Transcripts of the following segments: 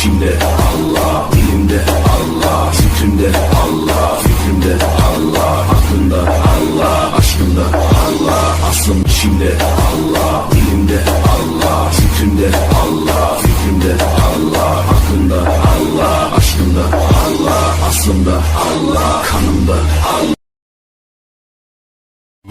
İçimde Allah, dilimde Allah, zikrimde Allah, fikrimde Allah, aklımda Allah, aşkımda Allah, aslım içimde Allah, dilimde Allah, zikrimde Allah, fikrimde Allah, aklımda Allah, aşkımda Allah, aslımda Allah, kanımda Allah.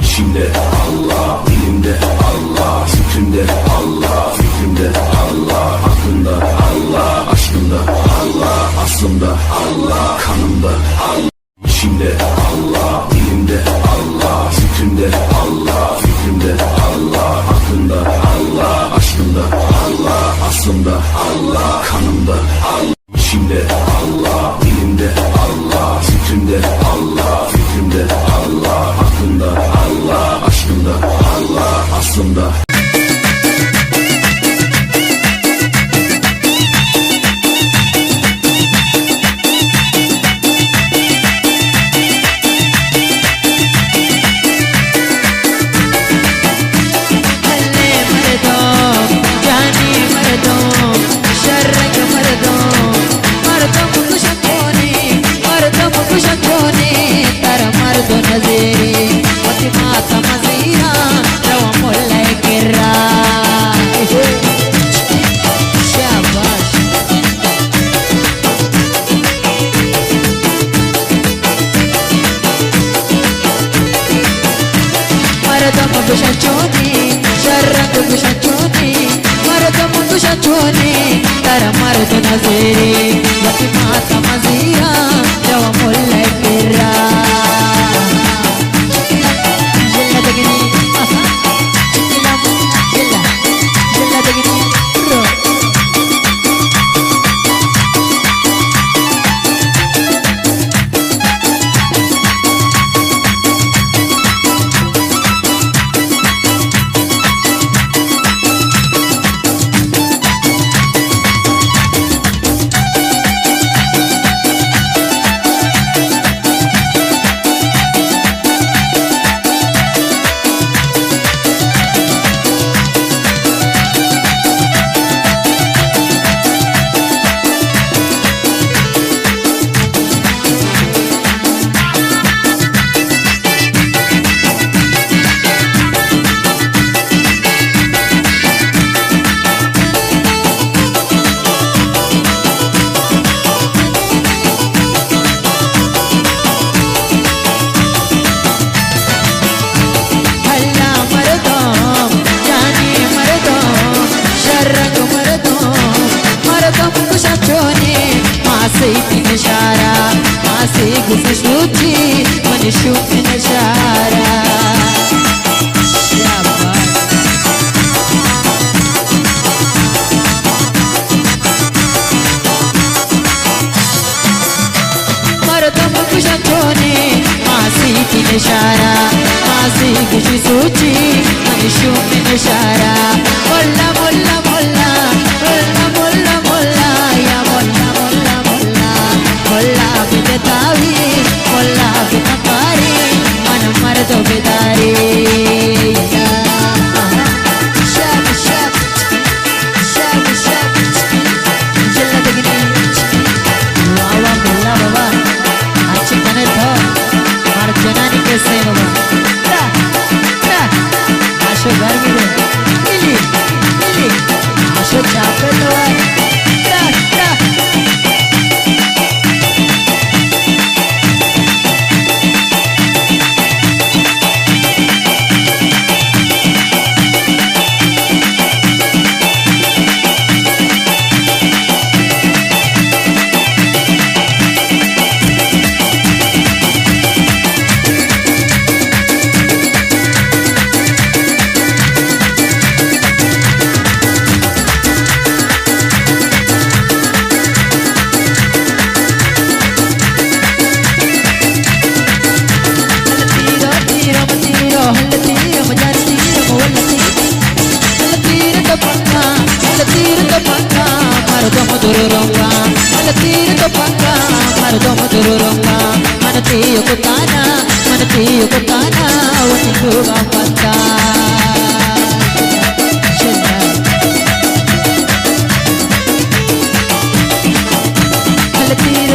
İçimde Allah, dilimde Allah, zikrimde Allah, fikrimde Allah, aklımda Allah, aşkımda Allah, aslımda Allah, kanımda Allah. İçimde Allah, dilimde Allah, zikrimde Allah, fikrimde Allah, aklımda Allah, aşkımda Allah, aslımda Allah, kanımda Allah. İçimde Allah, dilimde Allah, zikrimde Allah, fikrimde Allah, aklımda Allah, aşkımda Allah, aslımda.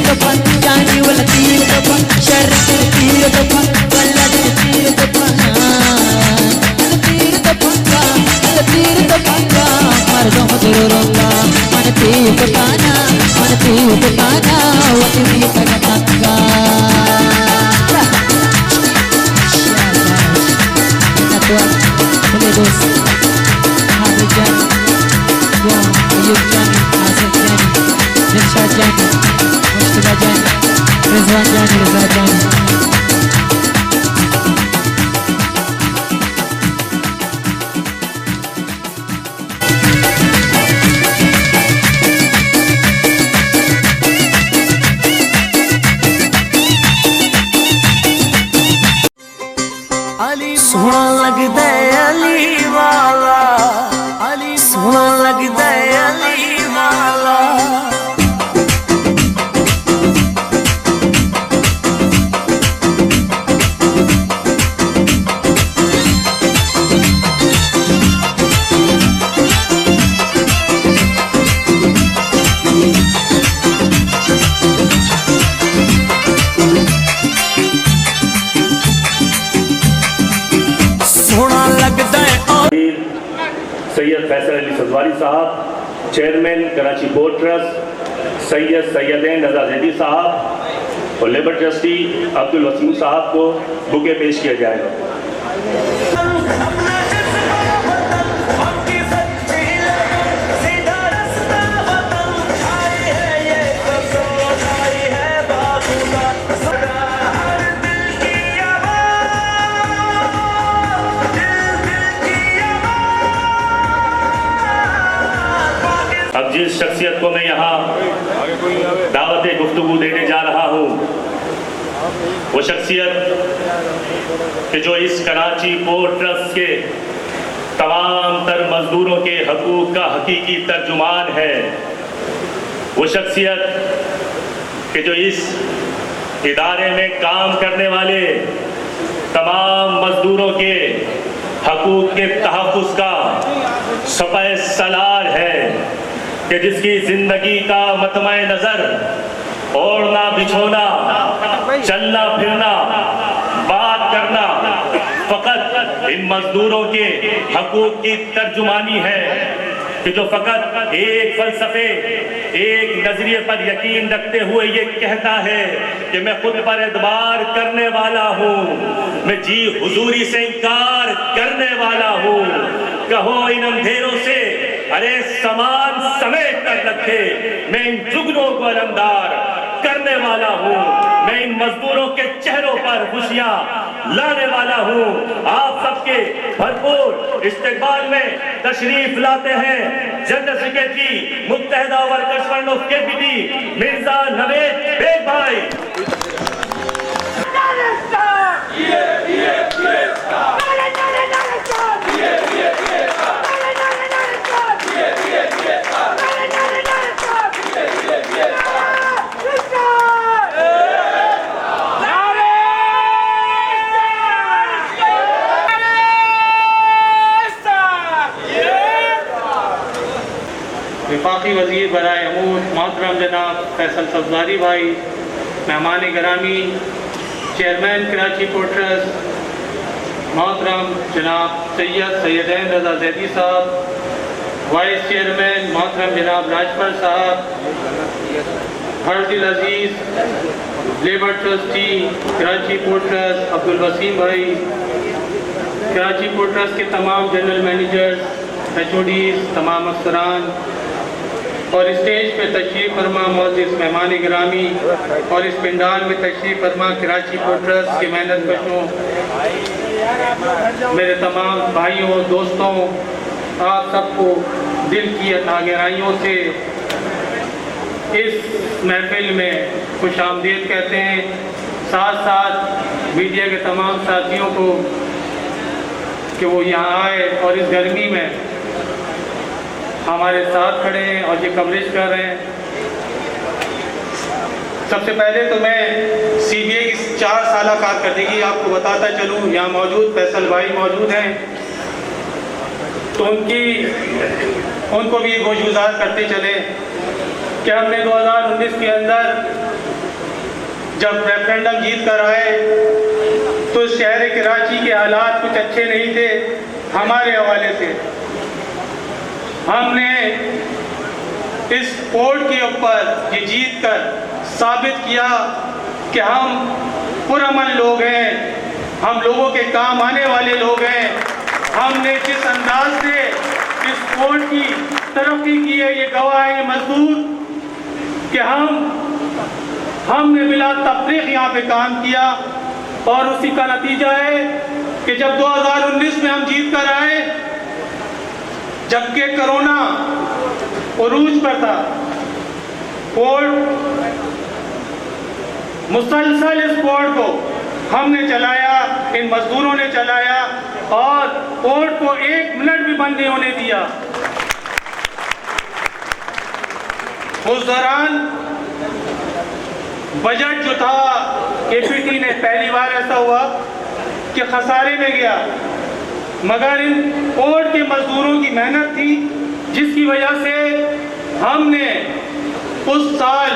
दफा जानी वाला तीर दफा sir कर तीर दफा वल्ला तीर दफा तीर दफा तीर दफा मर्दों जरूरोंगा मन तीर दफाना वही भी तगतंगा बोले दोस्त हामिद जानी अयूब जानी आसिफ जानी दिलशाद जानी मुश्तबा जानी रिजवान जानी रजा जानी सोहना लगदा अली वाला सोहना लगदा अली वाला सोहना लगदा सैयद फैसल अली सजवारी साहब, chairman Karachi port trust Syed Syedain Raza Zaidi साहब और लेबर ट्रस्टी अब्दुल वसीम साहब को बुके पेश किया जाएगा। अब जिस शख्सियत को मैं यहाँ दावत गुफ्तगू देने जा रहा हूँ वो शख्सियत कि जो इस कराची पोर्ट ट्रस्ट के तमाम तर मजदूरों के हकूक़ का हकीकी तर्जुमान है। वो शख्सियत कि जो इस इदारे में काम करने वाले तमाम मजदूरों के हकूक़ के तहफ़्फ़ुज़ का सफ़े सलार है, कि जिसकी जिंदगी का मतमय नजर ओढ़ना बिछोना चलना फिरना बात करना फकत इन मजदूरों के हकूक की तर्जुमानी है, कि जो फकत एक फलसफे एक नजरिए पर यकीन रखते हुए ये कहता है कि मैं खुद पर एतबार करने वाला हूँ, मैं जी हुजूरी से इनकार करने वाला हूँ। कहो इन अंधेरों से अरे समान समेट कर रखे, मैं इन जुगनों को अलमदार करने वाला हूँ, मैं इन मजदूरों के चेहरों पर खुशियाँ लाने वाला हूँ। आप सबके भरपूर इस्तेकबाल में तशरीफ लाते हैं general secretary Muttahida workers fund of KPT Mirza Naveed Baig भाई। वफाकी वज़ीर बराए अमूर मोहतरम जनाब फैसल सफदारी भाई, मेहमान गिरामी चेयरमैन कराची पोर्ट ट्रस्ट मोहतरम जनाब सैयदैन रजा जैदी साहब, वाइस चेयरमैन मोहतरम जनाब राजपर साहब, हर्दिल अजीज़ labour trustee Karachi port trust Abdul Waseem भाई, कराची पोर्ट ट्रस्ट के तमाम जनरल मैनेजर्स HODs, तमाम अफसरान और स्टेज पे तशरीफ़ फरमा मोअज़्ज़िज़ मेहमान गिरामी और इस पंडाल में तशरीफ़ फरमा कराची पोर्ट ट्रस्ट के मेहनत कशों, मेरे तमाम भाइयों दोस्तों, आप सबको दिल की अता गहराइयों से इस महफिल में खुश आमदीद कहते हैं। साथ साथ मीडिया के तमाम साथियों को कि वो यहाँ आए और इस गर्मी में हमारे साथ खड़े हैं और ये कवरेज कर रहे हैं। सबसे पहले तो मैं CBA की 4 साल कारकर्दगी आपको बताता चलूँ। यहाँ मौजूद फैसल भाई मौजूद हैं, तो उनको भी गुज़ार करते चले कि हमने 2019 के अंदर जब रेफरेंडम जीत कर आए तो शहर कराची के हालात कुछ अच्छे नहीं थे हमारे हवाले से। हमने इस पोर्ट के ऊपर ये जीत कर साबित किया कि हम पुरअमन लोग हैं, हम लोगों के काम आने वाले लोग हैं। हमने जिस अंदाज से इस पोर्ट की तरक्की की है, ये गवाह है, ये मजदूर कि हमने बिला तफरीक यहाँ पे काम किया और उसी का नतीजा है कि जब 2019 में हम जीत कर आए, जबकि कोरोना उरूज पर था, पोर्ट मुसलसल इस पोर्ट को हमने चलाया, इन मजदूरों ने चलाया और पोर्ट को 1 मिनट भी बंद नहीं होने दिया। उस दौरान बजट जो था केपीटी ने पहली बार ऐसा हुआ कि खसारे में गया, मगर इन पोर्ट के मजदूरों की मेहनत थी जिसकी वजह से हमने उस साल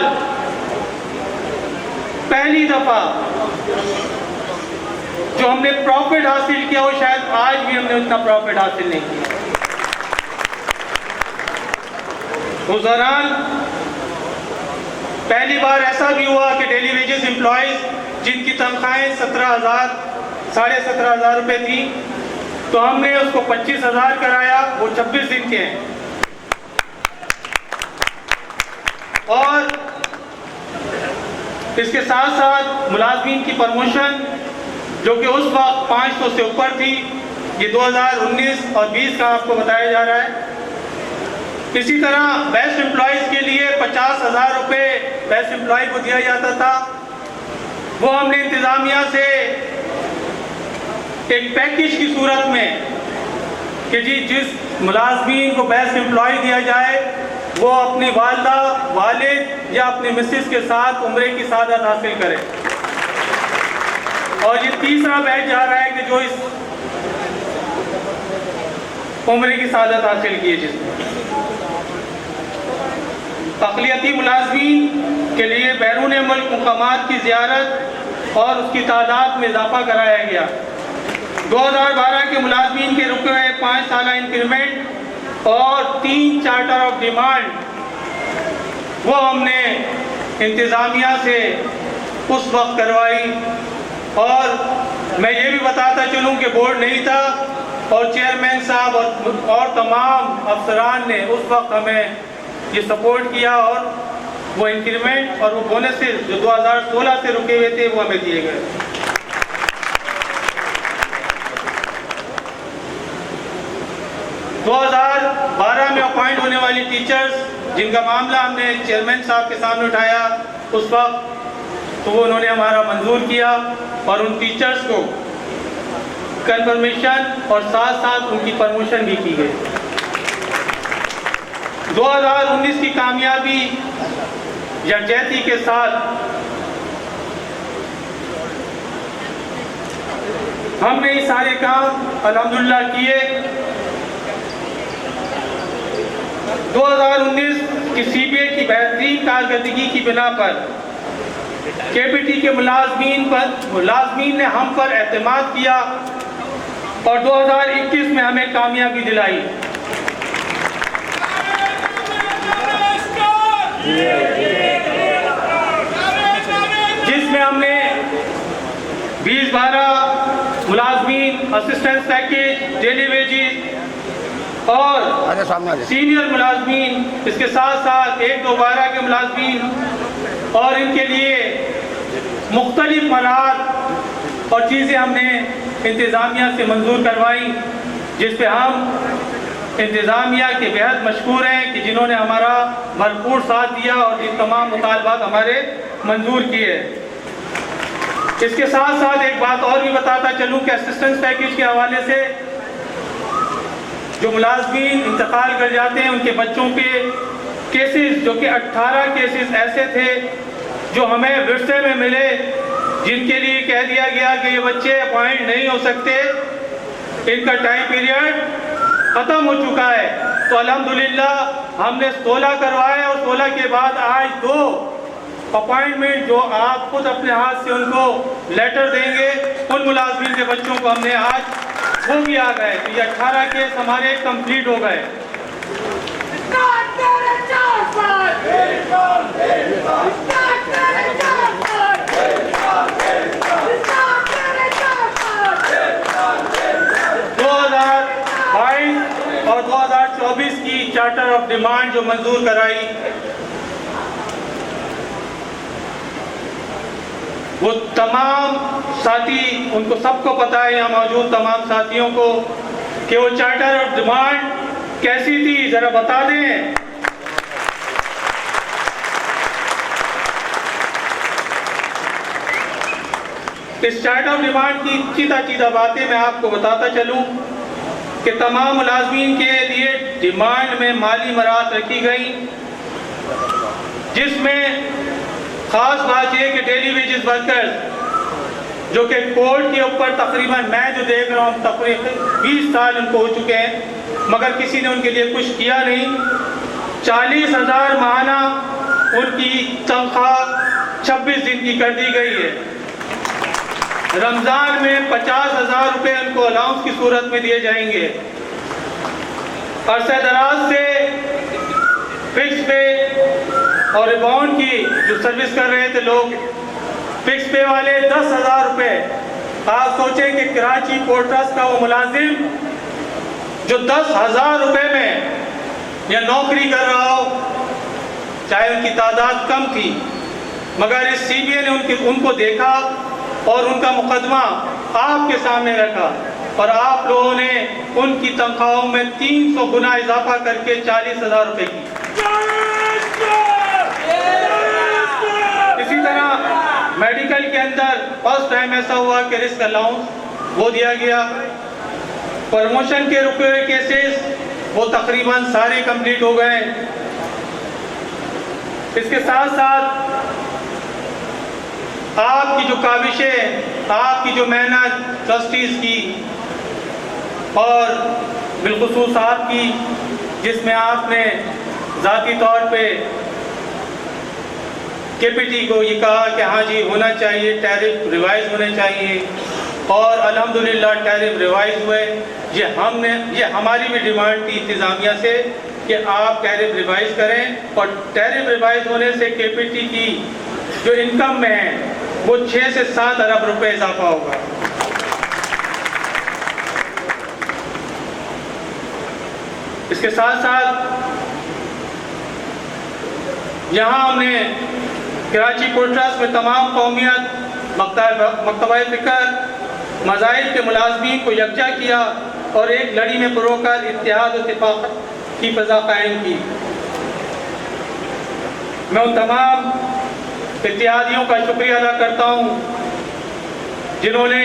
पहली दफा जो हमने प्रॉफिट हासिल किया वो शायद आज भी हमने उतना प्रॉफिट हासिल नहीं किया। उस दौरान पहली बार ऐसा भी हुआ कि डेली वेजेस एम्प्लॉयज जिनकी तनख्वाहें 17,000 साढ़े 17,000 रुपये थी, तो हमने उसको 25,000 कराया, वो 26 दिन के हैं। और इसके साथ साथ मुलाजमीन की प्रमोशन जो कि उस वक्त 500 से ऊपर थी, ये 2019 और 20 का आपको बताया जा रहा है। इसी तरह बेस्ट एम्प्लॉयज़ के लिए 50,000 रुपये बेस्ट एम्प्लॉय को दिया जाता था। वो हमने इंतज़ामिया से एक पैकेज की सूरत में कि जी जिस मुलाजमीन को बेस्ट एम्प्लॉय दिया जाए वो अपनी वालदा, वालिद या अपनी मिसेस के साथ उम्रे की सादत हासिल करे। और ये तीसरा बैच जा रहा है कि जो इस उम्रे की सादत हासिल की है, जिसमें अक़लियती मुलाजमीन के लिए बैरून मुल्क मुकामात की ज़ियारत और उसकी तादाद में इजाफा कराया गया। 2012 के मुलाजमीन के रुके हुए 5 साला इंक्रीमेंट और 3 चार्टर ऑफ डिमांड वो हमने इंतज़ामिया से उस वक्त करवाई। और मैं ये भी बताता चलूँ कि बोर्ड नहीं था और चेयरमैन साहब और तमाम अफसरान ने उस वक्त हमें ये सपोर्ट किया और वो इंक्रीमेंट और वो बोनसेस जो 2016 से रुके हुए थे वो हमें दिए गए। दो 2012 में अपॉइंट होने वाली टीचर्स जिनका मामला हमने चेयरमैन साहब के सामने उठाया उस वक्त, तो वो उन्होंने हमारा मंजूर किया और उन टीचर्स को कंफर्मेशन और साथ साथ उनकी प्रमोशन भी की गई। 2019 की कामयाबी यकजहती के साथ हमने ये सारे काम अल्हम्दुलिल्लाह किए। 2019 की सीबीए की बेहतरीन कारकर्दगी की बिना पर केपीटी के मुलाजमीन ने हम पर एतमाद किया और 2021 में हमें कामयाबी दिलाई। जिसमें हमने 20-12 मुलाजमीन असिस्टेंस पैकेज, डेली वेजेस और सीनियर मुलाजमीन, इसके साथ साथ 1-2-12 के मुलाजमीन और इनके लिए मुख्तलिफ मराहत और चीज़ें हमने इंतज़ामिया से मंजूर करवाई, जिस पे हम इंतज़ामिया के बेहद मशकूर हैं कि जिन्होंने हमारा भरपूर साथ दिया और ये तमाम मुतालबात हमारे मंजूर किए। इसके साथ साथ एक बात और भी बताता चलूँ कि असिस्टेंस पैकेज के हवाले से जो मुलाजमीन इंतकाल कर जाते हैं उनके बच्चों पे केसेस, जो कि 18 केसेस ऐसे थे जो हमें विरसे में मिले, जिनके लिए कह दिया गया कि ये बच्चे अपॉइंट नहीं हो सकते, इनका टाइम पीरियड ख़त्म हो चुका है। तो अल्हम्दुलिल्लाह हमने 16 करवाए और 16 के बाद आज 2 अपॉइंटमेंट जो आप खुद अपने हाथ से उनको लेटर देंगे, उन मुलाजमीन के बच्चों को हमने आज वो भी आ गए। तो ये 18 केस हमारे कंप्लीट हो गए। और 2024 की चार्टर ऑफ डिमांड जो मंजूर कराई, वो तमाम साथी, उनको सबको पता है यहाँ मौजूद तमाम साथियों को कि वो चार्टर ऑफ डिमांड कैसी थी, जरा बता दें। इस चार्टर ऑफ डिमांड की सीधा बातें मैं आपको बताता चलूं कि तमाम मुलाजमीन के लिए डिमांड में माली मराहत रखी गई, जिसमें खास बात यह कि डेली वेजेस वर्कर्स जो कि कोर्ट के ऊपर तकरीबन मैं जो देख रहा हूँ तकरीबन 20 साल उनको हो चुके हैं, मगर किसी ने उनके लिए कुछ किया नहीं। 40,000 माहाना उनकी तनख्वाह 26 दिन की कर दी गई है। रमज़ान में 50,000 रुपये उनको अलाउंस की सूरत में दिए जाएंगे। अरसे दराज से फिक्स पे और रिबाउंड की जो सर्विस कर रहे थे लोग, फिक्स पे वाले 10,000 रुपये। आप सोचें कि कराची पोर्ट ट्रस्ट का वो मुलाजिम जो 10,000 रुपये में या नौकरी कर रहा हो, चाहे उनकी तादाद कम थी, मगर इस CBI ने उनको देखा और उनका मुकदमा आपके सामने रखा और आप लोगों ने उनकी तनख्वाहों में 300 गुना इजाफा करके 40,000 रुपये की। इसी तरह मेडिकल के अंदर फर्स्ट टाइम ऐसा हुआ कि रिस्क अलाउंस वो दिया गया। प्रमोशन के रुके हुए केसेस वो तकरीबन सारे कंप्लीट हो गए। इसके साथ साथ आपकी जो काविशें, आपकी जो मेहनत ट्रस्टीज की और बिलखुसूस आपकी, जिसमें आपने ज़ाती तौर पे KPT को ये कहा कि हाँ जी होना चाहिए, टैरिफ रिवाइज होने चाहिए, और अल्हम्दुलिल्लाह टैरिफ रिवाइज हुए। ये हमारी भी डिमांड थी इंतज़ामिया से कि आप टैरिफ रिवाइज करें, और टैरिफ रिवाइज होने से KPT की जो इनकम में है वो 6 से 7 अरब रुपए इजाफा होगा। इसके साथ साथ यहाँ हमने कराची पोर्ट ट्रस्ट में तमाम कौमियत, मकतबा फ़िक्र, मज़ाहिब के मुलाजमीन को यकजा किया और एक लड़ी में परोकर इत्तेहाद और इत्तेफाक की फ़ज़ा कायम की। मैं उन तमाम इत्तेहादियों का शुक्रिया अदा करता हूँ जिन्होंने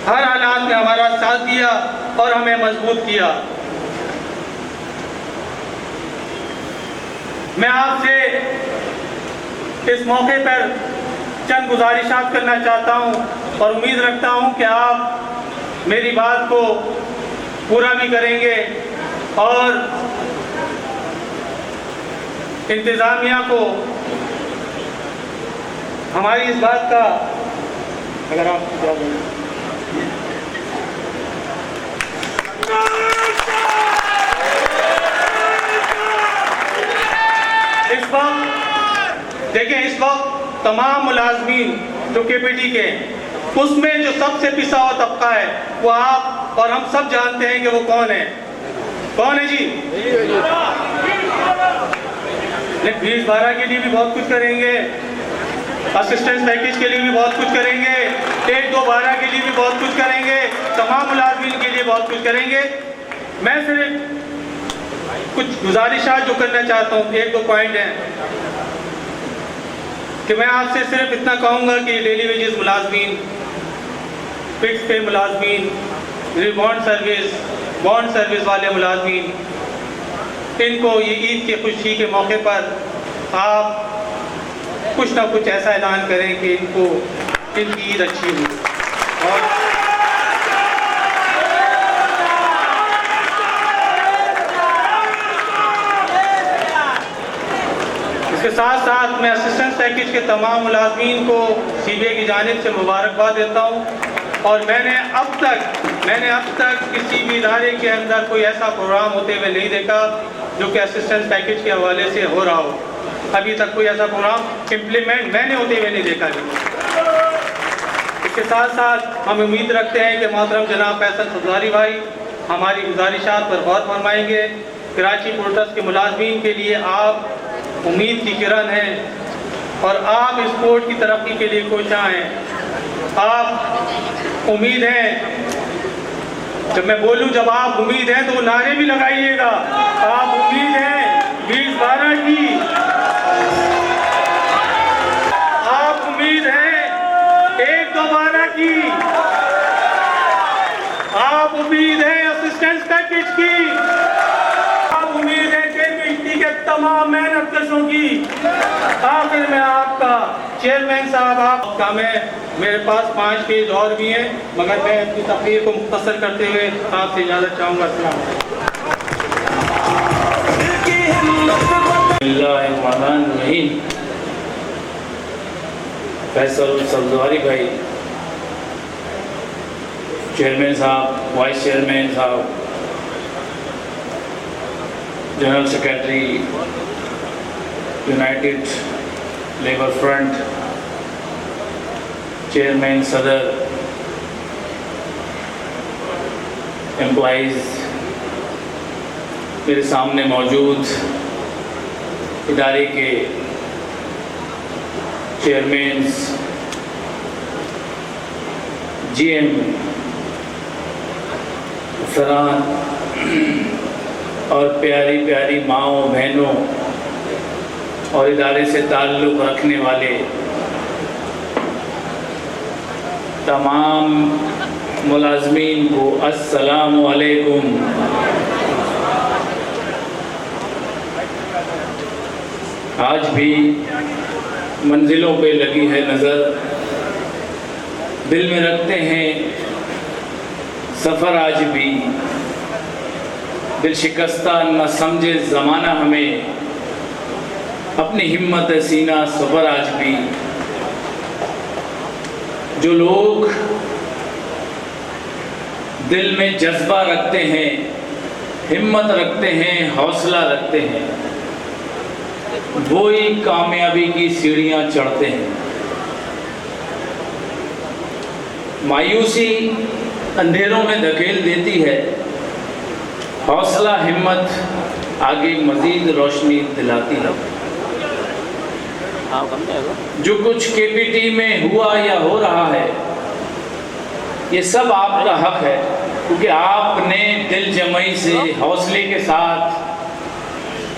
हर हालात में हमारा साथ दिया और हमें मजबूत किया। मैं आपसे इस मौके पर चंद गुजारिशात करना चाहता हूँ और उम्मीद रखता हूँ कि आप मेरी बात को पूरा भी करेंगे और इंतज़ामिया को हमारी इस बात का, अगर आप इस वक्त देखें, इस वक्त तमाम मुलाजमीन जो KPT के हैं, उसमें जो सबसे पिसा हुआ तबका है वो आप और हम सब जानते हैं कि वो कौन है। कौन है जी? फीस 12 के लिए भी बहुत कुछ करेंगे, असिस्टेंस पैकेज के लिए भी बहुत कुछ करेंगे, 1-2-12 के लिए भी बहुत कुछ करेंगे, तमाम मुलाजमीन के लिए बहुत कुछ करेंगे। मैं सिर्फ कुछ गुजारिशात जो करना चाहता हूँ, 1-2 पॉइंट हैं कि मैं आपसे सिर्फ इतना कहूँगा कि डेली वेजेस मुलाजमीन, फिक्स पे मुलाजमीन, बॉन्ड सर्विस वाले मुलाजमीन, इनको ये ईद की खुशी के मौके पर आप कुछ ना कुछ ऐसा ऐलान करें कि इनकी ईद अच्छी हो। और इसके साथ साथ मैं असिस्टेंस पैकेज के तमाम मुलाजमीन को CBA की जानिब से मुबारकबाद देता हूँ। और मैंने अब तक किसी भी इदारे के अंदर कोई ऐसा प्रोग्राम होते हुए नहीं देखा जो कि असिस्टेंस पैकेज के हवाले से हो रहा हो। अभी तक कोई ऐसा प्रोग्राम इम्प्लीमेंट मैंने होते हुए नहीं देखा। इसके साथ साथ हम उम्मीद रखते हैं कि मोहतरम जनाब फैसल सफदारी भाई हमारी गुजारिशात पर गौर फरमाएंगे। कराची पोर्ट ट्रस्ट के मुलाजमीन के लिए आप उम्मीद की किरण हैं और आप इस पोर्ट की तरक्की के लिए कोशां हैं। आप उम्मीद हैं, जब मैं बोलूं जब आप उम्मीद हैं तो नारे भी लगाइएगा। आप उम्मीद हैं 2012 की, आप उम्मीद हैं 1-2-12 की, आप उम्मीद है असिस्टेंस पैकेज की, आप उम्मीद है KPHT के तमाम मेहनतकशों की। आखिर में आपका चेयरमैन साहब आपका मेरे पास 5 पेज और भी हैं, मगर मैं अपनी तकरीर को मुख्तसर करते हुए आपसे इजाज़त चाहूँगा। बिस्मिल्लाहिर्रहमानिर्रहीम। फैसल सफदारी भाई, चेयरमैन साहब, वाइस चेयरमैन साहब, general secretary United labour front, chairman सदर, एम्प्लॉइज़, मेरे सामने मौजूद इदारे के चेयरमैन्स, GM, अफसरान और प्यारी प्यारी माँओं बहनों और इदारे से ताल्लुक़ रखने वाले तमाम मुलाजमीन को अस्सलामु अलैकुम। आज भी मंजिलों पे लगी है नज़र, दिल में रखते हैं सफ़र आज भी, दिल शिकस्ता न समझे ज़माना हमें, अपनी हिम्मत सीना सफ़र आज भी। जो लोग दिल में जज्बा रखते हैं, हिम्मत रखते हैं, हौसला रखते हैं, वो ही कामयाबी की सीढ़ियाँ चढ़ते हैं। मायूसी अंधेरों में धकेल देती है, हौसला हिम्मत आगे मज़ीद रोशनी दिलाती है। जो कुछ KPT में हुआ या हो रहा है, ये सब आपका हक है, क्योंकि आपने दिल जमाई से हौसले के साथ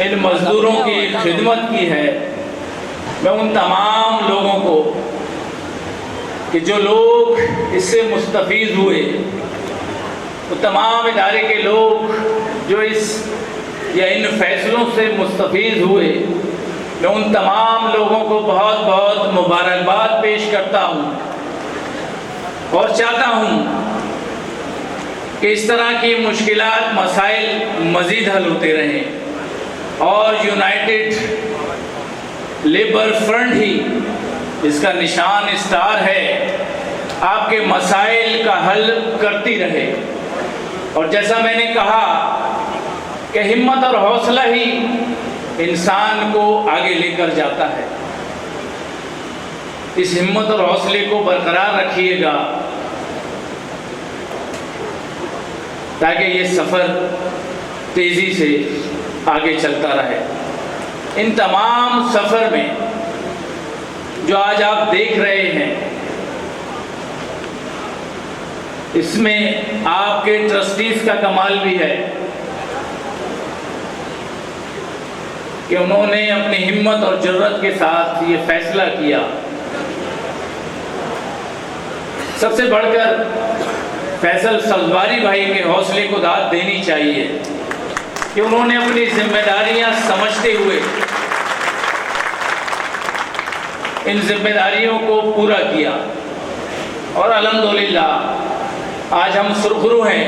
इन मज़दूरों की खिदमत की है। मैं उन तमाम लोगों को कि जो लोग इससे मुस्तफ़ीज़ हुए, वो तमाम इदारे के लोग जो इन फैसलों से मुस्तफ़ीज़ हुए, मैं उन तमाम लोगों को बहुत बहुत मुबारकबाद पेश करता हूँ और चाहता हूँ कि इस तरह की मुश्किलात मसाइल मज़ीद हल होते रहें और यूनाइटेड लेबर फ्रंट ही इसका निशान स्टार है, आपके मसाइल का हल करती रहे। और जैसा मैंने कहा कि हिम्मत और हौसला ही इंसान को आगे लेकर जाता है। इस हिम्मत और हौसले को बरकरार रखिएगा ताकि ये सफ़र तेज़ी से आगे चलता रहे। इन तमाम सफ़र में जो आज आप देख रहे हैं, इसमें आपके ट्रस्टीज़ का कमाल भी है कि उन्होंने अपनी हिम्मत और ज़रूरत के साथ ये फैसला किया। सबसे बढ़कर फैसल सफदारी भाई के हौसले को दाद देनी चाहिए कि उन्होंने अपनी जिम्मेदारियां समझते हुए इन जिम्मेदारियों को पूरा किया। और अल्हम्दुलिल्लाह आज हम सुरखरू हैं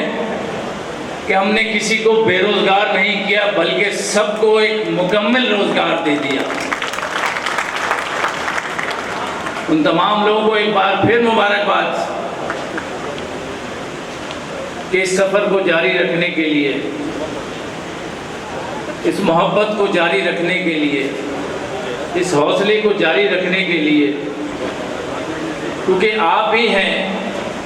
कि हमने किसी को बेरोज़गार नहीं किया, बल्कि सबको एक मुकम्मल रोज़गार दे दिया। उन तमाम लोगों को एक बार फिर मुबारकबाद कि इस सफ़र को जारी रखने के लिए, इस मोहब्बत को जारी रखने के लिए, इस हौसले को जारी रखने के लिए, क्योंकि आप ही हैं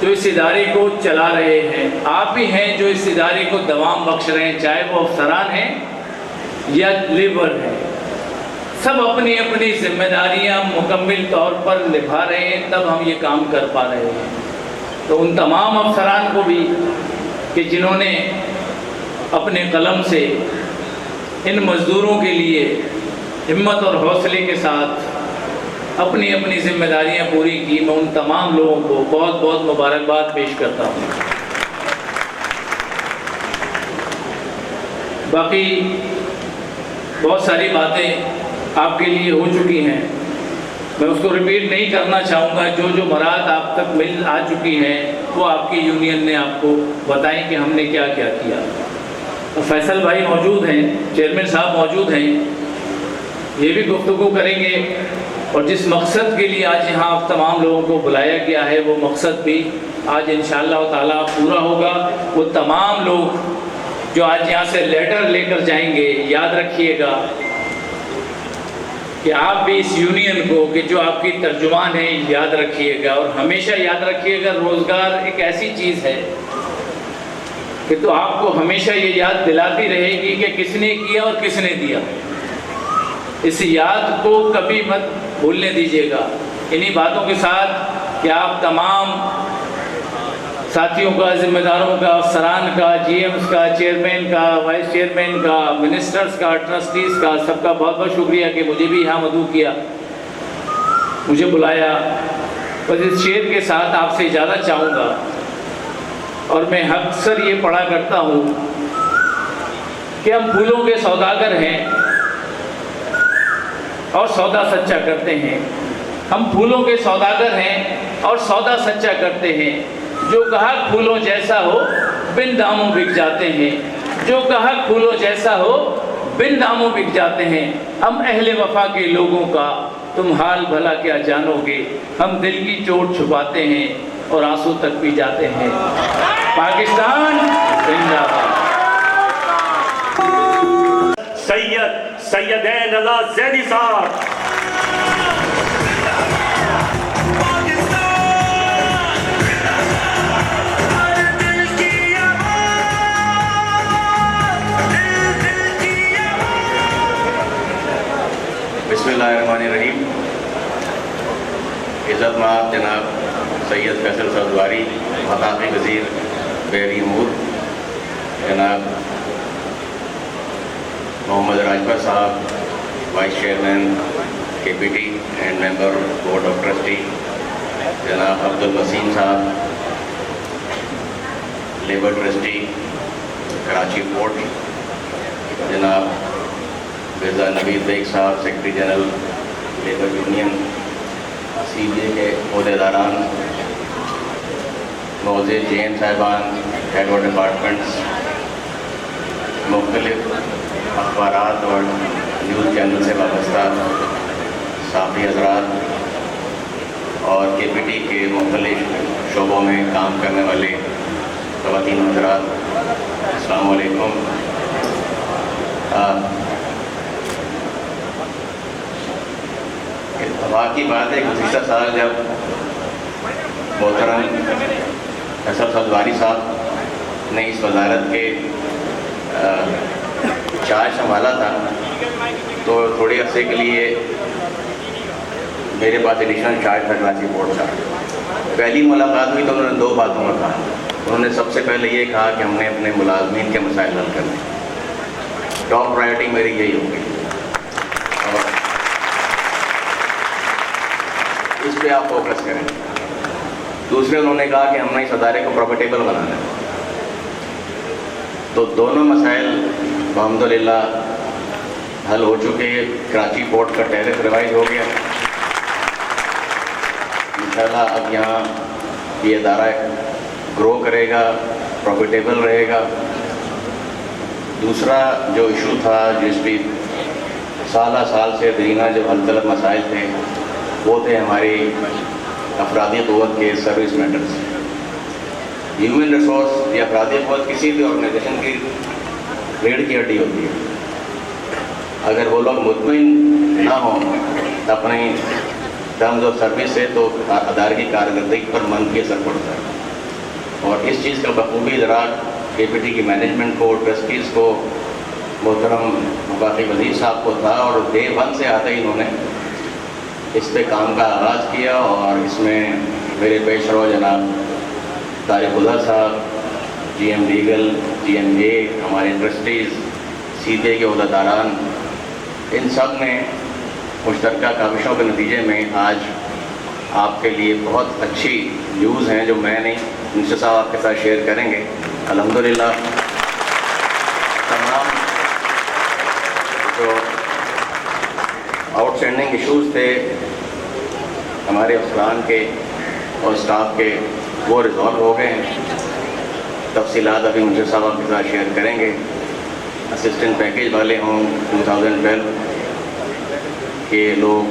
जो इस इदारे को चला रहे हैं, आप ही हैं जो इस इदारे को दवाम बख्श रहे हैं, चाहे वो अफसरान हैं या लेबर हैं। सब अपनी अपनी जिम्मेदारियां मुकम्मल तौर पर निभा रहे हैं, तब हम ये काम कर पा रहे हैं। तो उन तमाम अफसरान को भी कि जिन्होंने अपने कलम से इन मज़दूरों के लिए हिम्मत और हौसले के साथ अपनी अपनी जिम्मेदारियां पूरी की, मैं उन तमाम लोगों को बहुत बहुत मुबारकबाद पेश करता हूँ। बाकी बहुत सारी बातें आपके लिए हो चुकी हैं, मैं उसको रिपीट नहीं करना चाहूँगा। जो जो मराद आप तक मिल आ चुकी हैं वो आपकी यूनियन ने आपको बताएं कि हमने क्या क्या किया। तो फैसल भाई मौजूद हैं, चेयरमैन साहब मौजूद हैं, ये भी गुफ्तगू करेंगे और जिस मकसद के लिए आज यहाँ आप तमाम लोगों को बुलाया गया है वो मकसद भी आज इंशाअल्लाह ताला पूरा होगा। वो तमाम लोग जो आज यहाँ से लेटर लेकर जाएंगे, याद रखिएगा कि आप भी इस यूनियन को कि जो आपकी तर्जुमान है याद रखिएगा, और हमेशा याद रखिएगा रोज़गार एक ऐसी चीज़ है कि तो आपको हमेशा ये याद दिलाती रहेगी कि किसने किया और किसने दिया। इस याद को कभी मत भूलने दीजिएगा। इन्हीं बातों के साथ कि आप तमाम साथियों का, जिम्मेदारों का, अफसरान का, जीएम्स का, चेयरमैन का, वाइस चेयरमैन का, मिनिस्टर्स का, ट्रस्टीज़ का, सबका बहुत बहुत शुक्रिया कि मुझे भी यहाँ मदऊ किया, मुझे बुलाया। बस इस शेर के साथ आपसे इजाज़त चाहूँगा, और मैं अक्सर ये पढ़ा करता हूँ कि हम फूलों के सौदागर हैं और सौदा सच्चा करते हैं। हम फूलों के सौदागर हैं और सौदा सच्चा करते हैं। जो ग्राहक फूलों जैसा हो बिन दामों बिक जाते हैं, जो ग्राहक फूलों जैसा हो बिन दामों बिक जाते हैं। हम अहले वफा के लोगों का तुम हाल भला क्या जानोगे, हम दिल की चोट छुपाते हैं और आंसू तक पी जाते हैं। पाकिस्तान जिंदाबाद। सैयद नला ज़ैदी साहब, बिस्मिल्लाहिर्रहमानिर्रहीम। इज़्ज़त माब जनाब सैयद फैसल सब्ज़वारी, वफ़ाक़ी वज़ीर बहरी अमूर, जनाब मोहम्मद राजपर साहब, vice chairman KPT and member board of trustee, जनाब अब्दुल वसीम साहब, लेबर ट्रस्टी कराची पोर्ट, जनाब मिर्ज़ा नवीद बेग साहब, secretary general labour union, CBA के अहदेदारान, मोअज़्ज़िज़ JM साहिबान, हेड ऑफ डिपार्टमेंट्स, मुख्तलिफ अखबारात और न्यूज़ चैनल से वाबस्ता साफ़ी हज़रात और KPT के मुख्तलिफ शोबों में काम करने वाले ख़वातीन हज़रात, अस्सलाम वालेकुम। इत्तफ़ाक़ की बात है, गुज़िश्ता साल जब मोहतरम फैसल सब्ज़वारी साहब ने इस वज़ारत के चार्ज संभाला था तो थोड़े अरसे के लिए मेरे पास एडिशनल चार्ज था कराची बोर्ड का। पहली मुलाकात हुई तो उन्होंने दो बातों में कहा। उन्होंने सबसे पहले ये कहा कि हमने अपने मुलाज़मीन के मसाइल हल करने, टॉप प्रायोरिटी मेरी यही होगी और इस पे आप फोकस करें। दूसरे उन्होंने कहा कि हमने इस अदारे को प्रॉफिटेबल बनाना है। तो दोनों मसाइल अल्हम्दुलिल्लाह हल हो चुके। कराची पोर्ट का टैरिफ रिवाइज हो गया इंशाल्लाह। अब यहाँ ये अदारा ग्रो करेगा, प्रॉफिटेबल रहेगा। दूसरा जो इशू था जिस भी साल से दरीना जो हल तलब मसाइल थे वो थे हमारी अफरादी क़ुव्वत के सर्विस मैटर्स। ह्यूमन रिसोर्स या अफरादी क़ुव्वत किसी भी ऑर्गेनाइजेशन की रीढ़ की हड्डी होती है। अगर वो लोग मुतमईन ना हों अपने टर्म्स ऑफ सर्विस से तो अदारे की कारकर्दगी पर मंफी असर पड़ता है। और इस चीज़ का बखूबी इदराक KPT की मैनेजमेंट को, ट्रस्टीज़ को, मोहतरम मुकाफी वज़ीर साहब को था और डे 1 से आते ही इन्होंने इस पे काम का आगाज़ किया। और इसमें मेरे पेशरो जनाब तारिक उज़ा साहब, GM लीगल, GMA, हमारे ट्रस्टीज़, CPA के उहदेदारान, इन सब ने मुश्तरका काविशों के नतीजे में आज आपके लिए बहुत अच्छी न्यूज़ हैं जो मैं नहीं, मिनिस्टर साहब आपके साथ शेयर करेंगे। अल्हम्दुलिल्लाह तमाम जो आउटस्टैंडिंग इश्यूज़ थे हमारे अफसरान के और स्टाफ के, वो रिजॉल्व हो गए हैं। तफसीलात अभी मिनिस्टर साहब आपके साथ शेयर करेंगे। असिस्टेंट पैकेज वाले हों 2012 के लोग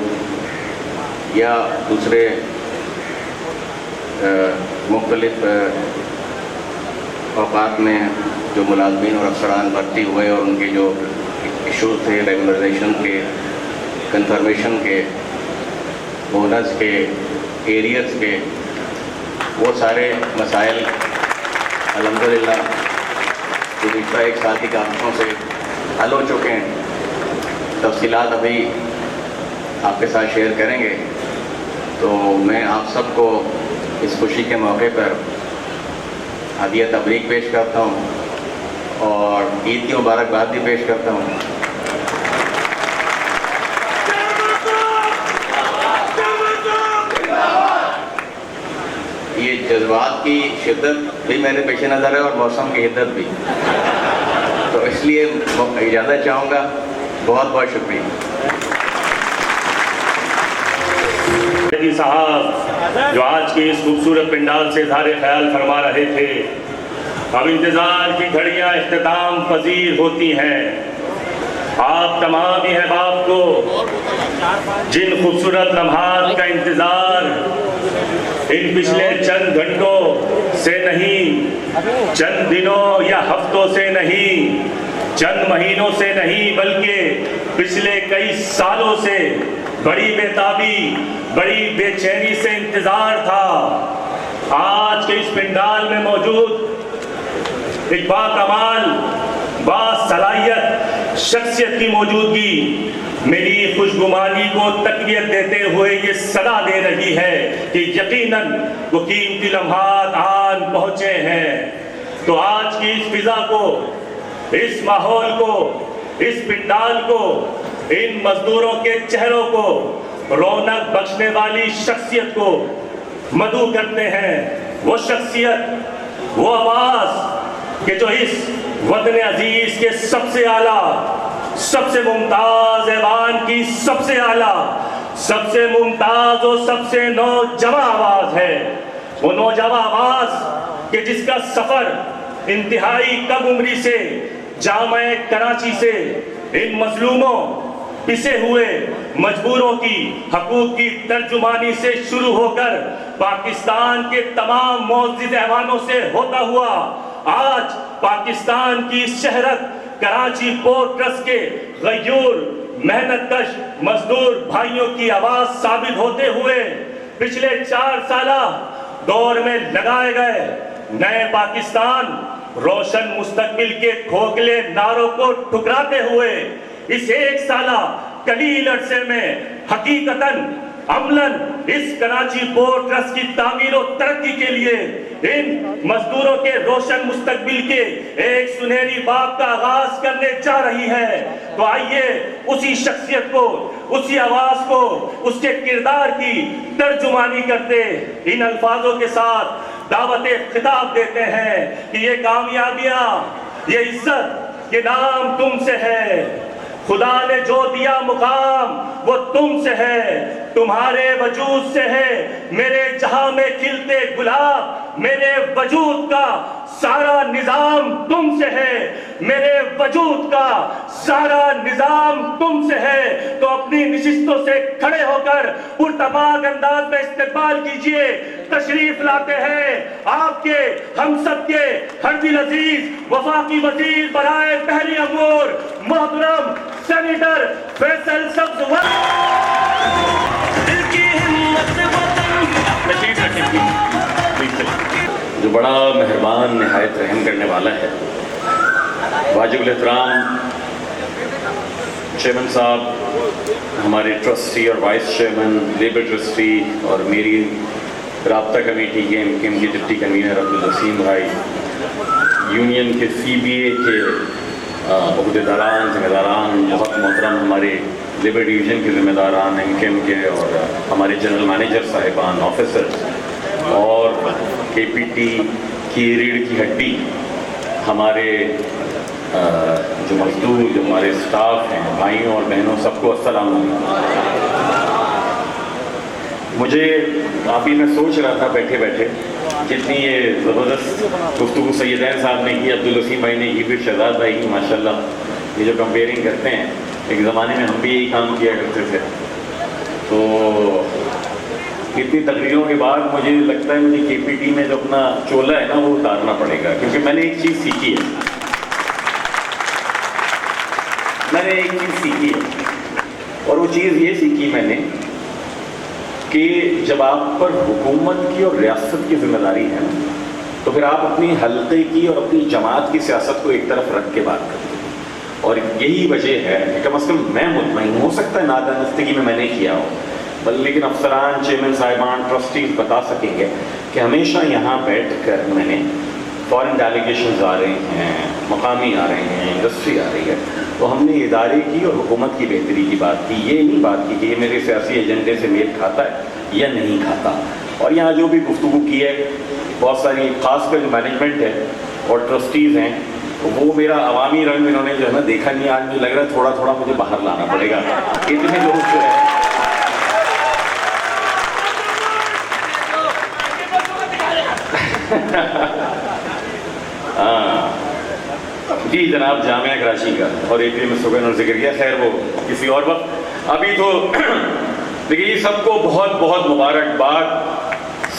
या दूसरे मुख्तलिफ औकात में जो मुलाजमीन और अफसरान भर्ती हुए और उनके जो इशूज़ थे रेगुलराइजेशन के, कंफर्मेशन के, बोनस के, एरियर्स के, वो सारे मसाइल अल्हम्दुलिल्लाह पिछले 1 साल की काविशों से हल हो चुके हैं। तफसीलात अभी आपके साथ शेयर करेंगे। तो मैं आप सबको इस खुशी के मौके पर हदिया तबरीक पेश करता हूँ और ईद की मुबारकबाद भी पेश करता हूँ। ये जज्बात की शिद्दत भी मेरे पेश नज़र है और मौसम की हिद्दत भी, तो इसलिए इजाज़त चाहूँगा। बहुत बहुत शुक्रिया। साहब जो आज के इस खूबसूरत पंडाल से इज़हार ख्याल फरमा रहे थे, अब इंतज़ार की घड़ियाँ इख्तिताम पजीर होती हैं। आप तमाम ही अहबाब को जिन खूबसूरत लम्हात का इंतज़ार इन पिछले चंद घंटों से नहीं, चंद दिनों या हफ्तों से नहीं, चंद महीनों से नहीं, बल्कि पिछले कई सालों से बड़ी बेताबी, बड़ी बेचैनी से इंतजार था। आज के इस पंडाल में मौजूद एक बाकमाल, बासलाहियत शख्सियत की मौजूदगी मेरी खुशगुमानी को तकवीत देते हुए ये सदा दे रही है कि यकीनन वो कीमती लम्हात आन पहुँचे हैं। तो आज की इस फिजा को, इस माहौल को, इस पंडाल को, इन मजदूरों के चेहरों को रौनक बख्शने वाली शख्सियत को मदू करते हैं। वो शख्सियत, वो आवाज़ कि जो इस वतन अजीज के सबसे आला, सबसे मुमताज ऐवान की सबसे आला, सबसे मुमताज और सबसे नौजवान आवाज़ है। वो नौजवान आवाज़ कि जिसका सफ़र इंतहाई कम उम्री से जामे कराची से इन मजलूमों, पिसे हुए मजबूरों की हकूक की तर्जुमानी से शुरू होकर पाकिस्तान के तमाम मौजूद ऐवानों से होता हुआ आज पाकिस्तान की शहरत कराची पोर्ट ट्रस्ट के गयूर मेहनतकश मजदूर भाइयों की आवाज साबित होते हुए पिछले 4 साल दौर में लगाए गए नए पाकिस्तान, रोशन मुस्तकबिल के खोखले नारों को ठुकराते हुए इस 1 साल कलील अरसे में हकीकतन अमलन इस कराची पोर्ट ट्रस्ट की तामीर और तरक्की के लिए इन मजदूरों के रोशन मुस्तकबिल के एक सुनहरी बाब का आगाज करने जा रही है। तो आइए उसी शख्सियत को, उसी आवाज को, उसके किरदार की तर्जुमानी करते इन अल्फाजों के साथ दावते खिताब देते हैं कि ये कामयाबियां, ये इज्जत, ये नाम तुमसे है। खुदा ने जो दिया मुकाम वो तुमसे है, तुम्हारे वजूद से है। मेरे जहां में खिलते गुलाब, मेरे वजूद का सारा निजाम तुमसे है, मेरे वजूद का सारा निजाम तुमसे है। तो अपनी निशिस्तों से खड़े होकर पुरतबाक अंदाज में इस्तेमाल कीजिए। तशरीफ लाते हैं आपके हम सबके हर दिल अजीज वफाकी वजीर बराए बहरी अमूर मोहतरम सेनेटर फैसल सब्ज़ जो बड़ा मेहरबान निहायत रहम करने वाला है, वाजिबुल एहतराम चेयरमैन साहब, हमारे ट्रस्टी और वाइस चेयरमैन, लेबर ट्रस्टी और मेरी राब्ता कमेटी के एमकेएम के डिप्टी कन्वीनर अब्दुल वसीम भाई, यूनियन के CBA के अहदेदारान जिम्मेदारान, बहुत मोहतरम हमारे लेबर डिवीज़न के ज़िम्मेदारान एमकेएम के, और हमारे जनरल मैनेजर साहिबान, ऑफिसर्स, और KPT की रीढ़ की हड्डी हमारे जो मजदूर, जो हमारे स्टाफ हैं, भाइयों और बहनों, सबको अस्सलाम वालेकुम। मुझे अभी मैं सोच रहा था बैठे बैठे, जितनी ये ज़बरदस्त गुफ्तगू सैयदैन साहब ने की, अब्दुल वसीम भाई ने की, फिर शहजाद भाई की, माशाल्लाह, ये जो कंपेयरिंग करते हैं, एक ज़माने में हम भी यही काम किया करते थे। तो इतनी तकरीरों के बाद मुझे लगता है मुझे KPT में जो अपना चोला है ना वो उतारना पड़ेगा, क्योंकि मैंने एक चीज़ सीखी है, और वो चीज़ ये सीखी मैंने कि जब आप पर हुकूमत की और रियासत की जिम्मेदारी है ना, तो फिर आप अपनी हल्के की और अपनी जमात की सियासत को एक तरफ रख के बात करते हैं। और यही वजह है कि कम अज़ कम मैं मुतमईन, हो सकता है नादानस्तगी में मैंने किया हो, लेकिन अफसरान, चेयरमैन साहिबान, ट्रस्टीज बता सकेंगे कि हमेशा यहाँ बैठ कर मैंने फॉरेन डेलीगेशन आ रहे हैं, मकामी आ रहे हैं, इंडस्ट्री आ रही है, तो हमने इदारे की और हुकूमत की बेहतरी की बात की। ये नहीं बात की कि ये मेरे सियासी एजेंडे से मेल खाता है या नहीं खाता। और यहाँ जो भी गुफ्तगू की है, बहुत सारी खासकर जो मैनेजमेंट है और ट्रस्टीज़ हैं, वो मेरा अवामी रंग इन्होंने जो है ना देखा नहीं। आज मुझे लग रहा है थोड़ा थोड़ा मुझे बाहर लाना पड़ेगा। इतने लोग जो है जी जनाब, जामिया कराची का और एक में सुबह उन्होंने जिक्र किया, खैर वो किसी और वक्त। अभी तो देखिए सबको बहुत बहुत मुबारकबाद,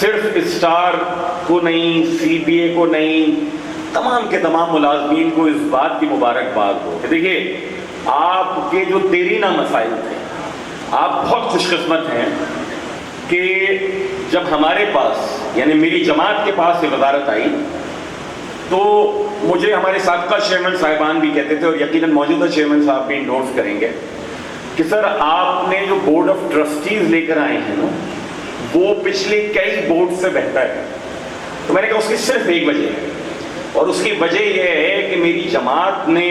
सिर्फ स्टार को नहीं, CBA को नहीं, तमाम के तमाम मुलाजमीन को इस बात की मुबारकबाद हो कि देखिए आपके जो देरीना मसाइल थे, आप बहुत खुशकिस्मत हैं कि जब हमारे पास यानी मेरी जमात के पास ये वजारत आई तो मुझे हमारे साबका चेयरमैन साहिबान भी कहते थे, और यकीनन मौजूदा चेयरमैन साहब भी इंडोर्स करेंगे कि सर आपने जो बोर्ड ऑफ ट्रस्टीज लेकर आए हैं ना, वो पिछले कई बोर्ड से बेहतर है। तो मैंने कहा उसकी सिर्फ एक वजह है, और उसकी वजह यह है कि मेरी जमात ने